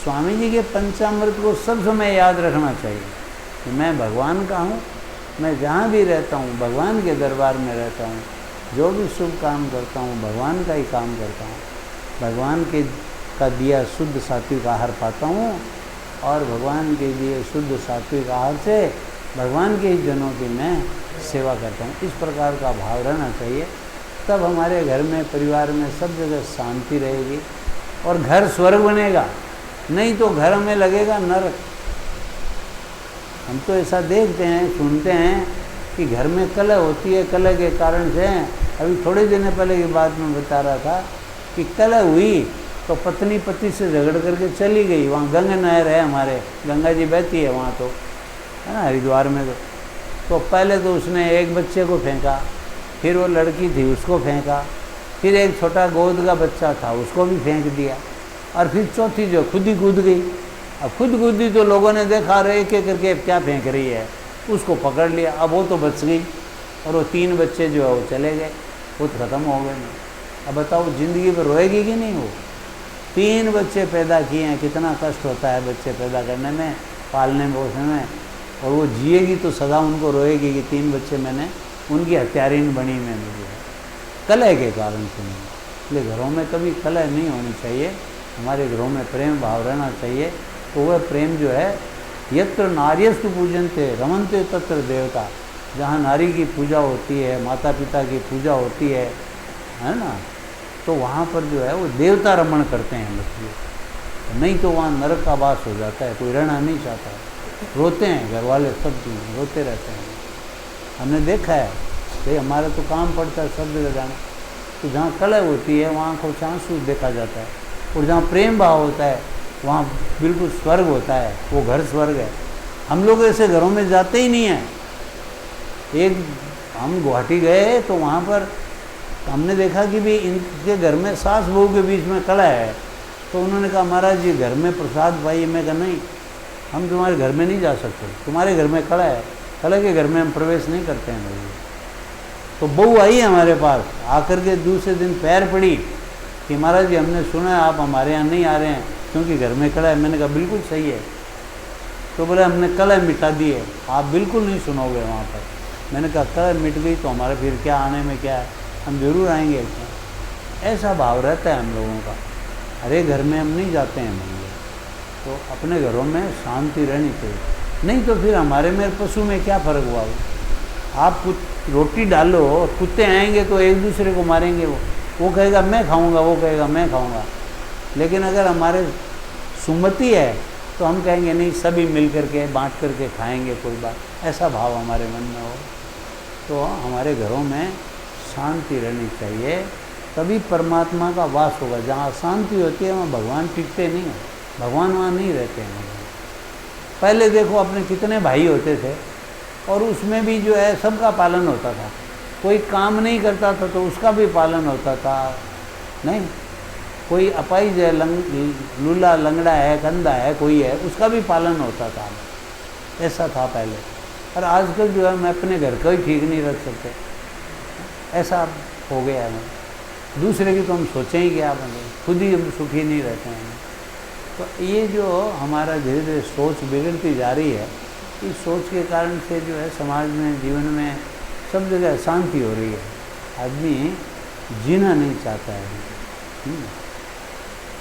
S1: स्वामी जी के पंचामृत को सब समय याद रखना चाहिए कि मैं भगवान का हूँ, मैं जहाँ भी रहता हूँ भगवान के दरबार में रहता हूँ, जो भी शुभ काम करता हूँ भगवान का ही काम करता हूँ, भगवान के का दिया शुद्ध सात्विक आहार पाता हूँ और भगवान के दिए शुद्ध सात्विक आहार से भगवान के ही जनों की मैं सेवा करता हूँ। इस प्रकार का भाव रहना चाहिए, तब हमारे घर में, परिवार में, सब जगह शांति रहेगी और घर स्वर्ग बनेगा। नहीं तो घर हमें लगेगा नरक। हम तो ऐसा देखते हैं, सुनते हैं कि घर में कलह होती है। कलह के कारण से अभी थोड़े दिन पहले की बात में बता रहा था कि कलह हुई तो पत्नी पति से झगड़ करके चली गई। वहाँ गंगा नहर है, हमारे गंगा जी बहती है वहाँ, तो है ना हरिद्वार में। तो पहले तो उसने एक बच्चे को फेंका, फिर वो लड़की थी उसको फेंका, फिर एक छोटा गोद का बच्चा था उसको भी फेंक दिया, और फिर चौथी जो खुद ही कूद गई। अब खुद कूदी तो लोगों ने देखा रहे एक एक करके क्या फेंक रही है, उसको पकड़ लिया। अब वो तो बच गई और वो 3 बच्चे जो है वो चले गए, खुद ख़त्म हो गए। अब बताओ ज़िंदगी पर रोएगी कि नहीं? वो 3 बच्चे पैदा किए हैं, कितना कष्ट होता है बच्चे पैदा करने में, पालने पोसने में। और वो जिएगी तो सदा उनको रोएगी कि 3 बच्चे मैंने, उनकी हत्यारीन बनी मैंने जो है, कलह के कारण से नहीं। इसलिए घरों में कभी कलह नहीं होनी चाहिए, हमारे घरों में प्रेम भाव रहना चाहिए। तो वह प्रेम जो है, यत्र नार्यस्तु पूजन्ते रमन्ते तत्र देवता, जहाँ नारी की पूजा होती है, माता पिता की पूजा होती है ना, तो वहाँ पर जो है वो देवता रमण करते हैं बच्चे। नहीं तो वहाँ नरक का वास हो जाता है, कोई रहना नहीं चाहता। रोते हैं घर वाले, सब रोते रहते हैं। हमने देखा है भाई, हमारा तो काम पड़ता है सब जगह जाना, तो जहाँ कलह होती है वहाँ कुछ आंसू देखा जाता है, और जहाँ प्रेम भाव होता है वहाँ बिल्कुल स्वर्ग होता है, वो घर स्वर्ग है। हम लोग ऐसे घरों में जाते ही नहीं हैं। एक हम गुवाहाटी गए तो वहाँ पर हमने देखा कि भी इनके घर में सास बहू के बीच में कलह है। तो उन्होंने कहा महाराज जी घर में प्रसाद भाई। मैं कहा नहीं, हम तुम्हारे घर में नहीं जा सकते, तुम्हारे घर में कलह है, कलह के घर में हम प्रवेश नहीं करते हैं भाई। तो बहू आई हमारे पास, आकर के दूसरे दिन पैर पड़ी कि महाराज जी हमने सुना है आप हमारे यहाँ नहीं आ रहे हैं क्योंकि घर में कलह है। मैंने कहा बिल्कुल सही है। तो बोले हमने कलह मिटा दी है, आप बिल्कुल नहीं सुनोगे वहाँ पर। मैंने कहा कलह मिट गई तो हमारे फिर क्या आने में क्या है, हम जरूर आएंगे। ऐसा भाव रहता है हम लोगों का। अरे घर में हम नहीं जाते हैं भैया, तो अपने घरों में शांति रहनी चाहिए। नहीं तो फिर हमारे में पशु में क्या फ़र्क हुआ? आप रोटी डालो, कुत्ते आएंगे तो एक दूसरे को मारेंगे। वो कहेगा मैं खाऊंगा, वो कहेगा मैं खाऊंगा। लेकिन अगर हमारे सुमति है तो हम कहेंगे नहीं, सभी मिल करके बांट करके खाएंगे, कोई बात। ऐसा भाव हमारे मन में हो तो हमारे घरों में शांति रहनी चाहिए, तभी परमात्मा का वास होगा। जहाँ शांति होती है वहाँ भगवान टिकते नहीं हैं, भगवान वहाँ नहीं रहते हैं। पहले देखो अपने कितने भाई होते थे और उसमें भी जो है सबका पालन होता था। कोई काम नहीं करता था तो उसका भी पालन होता था। नहीं, कोई अपाहिज है, लूला लंगड़ा है, कंधा है, कोई है, उसका भी पालन होता था। ऐसा था पहले। और आजकल जो है मैं अपने घर का ही ठीक नहीं रख सकते, ऐसा हो गया है। दूसरे की तो हम सोचें ही क्या, बने खुद ही हम सुखी नहीं रहते हैं। तो ये जो हमारा धीरे धीरे सोच बिगड़ती जा रही है, इस सोच के कारण से जो है समाज में, जीवन में सब जगह अशांति हो रही है। आदमी जीना नहीं चाहता है,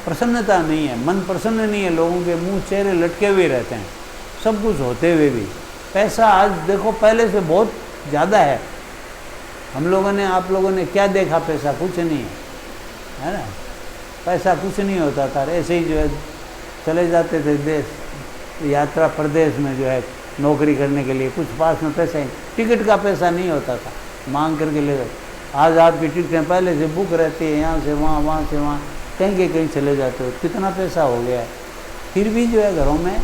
S1: प्रसन्नता नहीं है, मन प्रसन्न नहीं है। लोगों के मुंह चेहरे लटके हुए रहते हैं, सब कुछ होते हुए भी। पैसा आज देखो पहले से बहुत ज़्यादा है। हम लोगों ने, आप लोगों ने क्या देखा? पैसा कुछ नहीं है। है ना। पैसा कुछ नहीं होता था, ऐसे ही जो है चले जाते थे देश यात्रा प्रदेश में जो है नौकरी करने के लिए, कुछ पास में पैसा ही, टिकट का पैसा नहीं होता था, मांग करके ले गए। आज आपकी टिकटें पहले से बुक रहती है, यहाँ से वहाँ, वहाँ से वहाँ, कहीं के कहीं चले जाते हो, कितना पैसा हो गया है, फिर भी जो है घरों में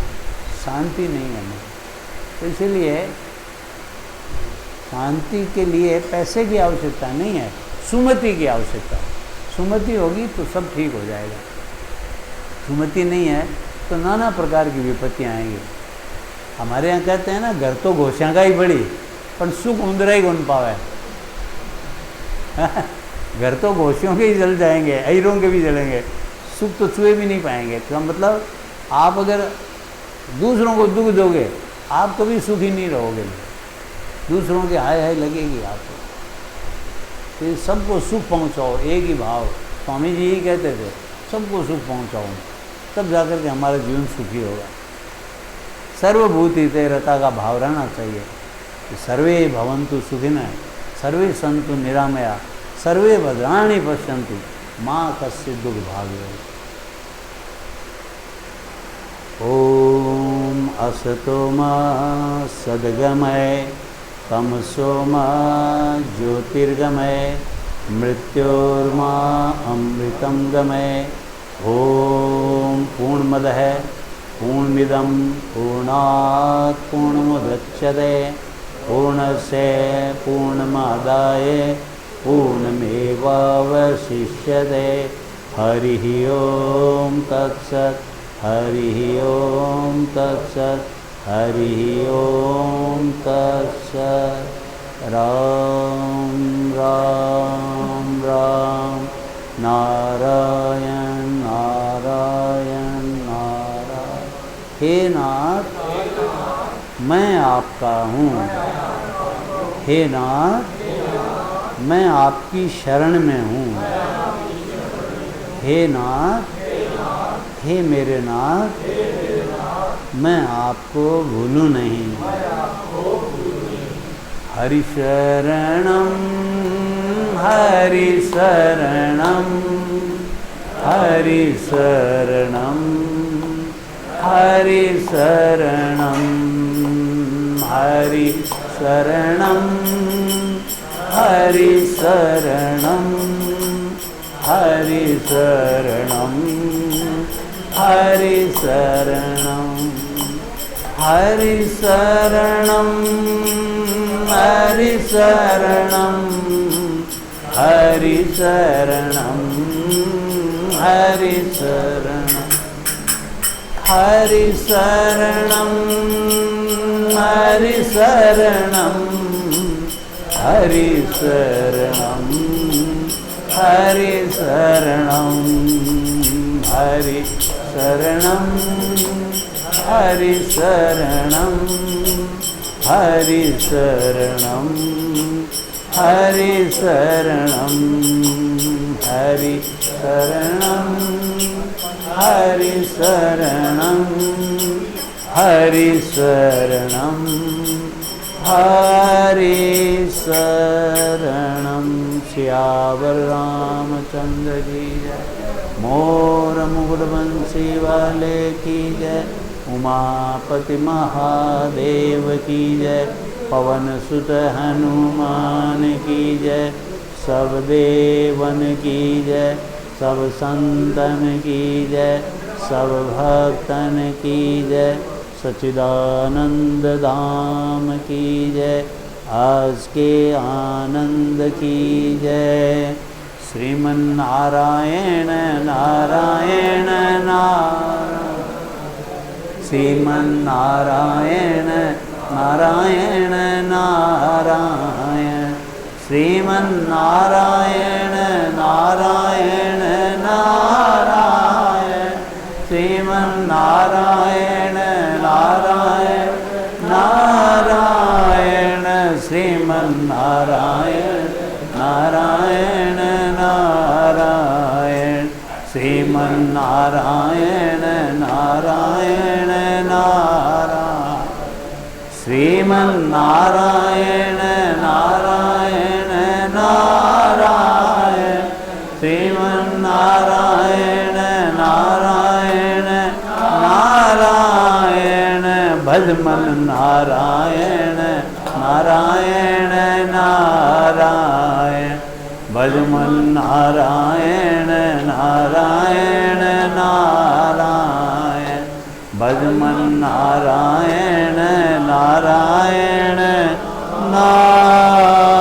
S1: शांति नहीं है। तो इसीलिए शांति के लिए पैसे की आवश्यकता नहीं है, सुमति की आवश्यकता है। सुमति होगी तो सब ठीक हो जाएगा, सुमति नहीं है तो नाना प्रकार की विपत्तियाँ आएंगी। हमारे यहाँ कहते हैं ना, घर तो घोषियाँ का ही बड़ी, पर सुख उंदरा ही गुन पावे। घर तो घोषियों के ही जल जाएंगे, अहिरों के भी जलेंगे, सुख तो छुए भी नहीं पाएंगे। तो मतलब आप अगर दूसरों को दुख दोगे, आप कभी सुखी नहीं रहोगे, दूसरों की हाय हाय लगेगी आपको। तो सबको सुख पहुँचाओ, एक ही भाव, स्वामी जी ही कहते थे, सबको सुख पहुँचाओ, तब जाकर के हमारा जीवन सुखी होगा। सर्वभूति रता का भाव रहना चाहिए। सर्वे भवन्तु सुखिनः, सर्वे सन्तु निरामया, सर्वे भद्राणि पश्यन्तु, माँ कश्चित् दुर्भाग्यः। ओम असतो मा सद्गमय, तमसो मा ज्योतिर्गमय, मृत्योर्मा अमृतं गमय। ओम पूर्णमदः पूर्णमिदं पूर्णात् पूर्णमुदच्यते, पूर्णस्य पूर्णमादाय पूर्णमेवावशिष्यते। हरिः ओम तत्सत्, हरिः ओम तत्सत्, हरिः ओम तत्सत्। राम राम राम, नारायण नारायण नारायण। हे नाथ मैं आपका हूँ, हे नाथ मैं आपकी शरण में हूँ, हे नाथ हे मेरे नाथ मैं आपको भूलूँ नहीं। हरि शरणम हरि शरणम, हरि शरणम हरि शरणम, हरि शरणम हरि शरणम, हरि शरणम हरि शरणम, हरि शरणम हरि शरणम, हरि शरणम हरि शरणम, हरि शरणम हरि शरणम, हरि शरणम हरि शरणम, हरि शरणम हरि शरणम, हरि शरणम हरि शरणम, हरि शरणम हरि शरणम, हरि शरणम हरि शरणम। सियावर रामचंद्र की जय, मोर मुकुट बंसी वाले की जय, उमापति महादेव की जय, पवन सुत हनुमान की जय, सब देवन की जय, सब संतन की जय, सब भक्तन की जय, सच्चिदानंद धाम की जय, आज के आनंद की जय। श्रीमन नारायण नारायण नारायण, श्रीमन नारायण नारायण नारायण, श्रीमन नारायण नारायण नारायण, श्रीमन नारायण नारायण नारायण, श्रीमन नारायण नारायण नारायण, श्रीमन नारायण नारायण नारायण, श्रीमन नारायण नारायण नारायण, श्रीमन भज मन नारायण नारायण नारायण, भज मन नारायण नारायण नारायण, भज मन नारायण नारायण नारायण।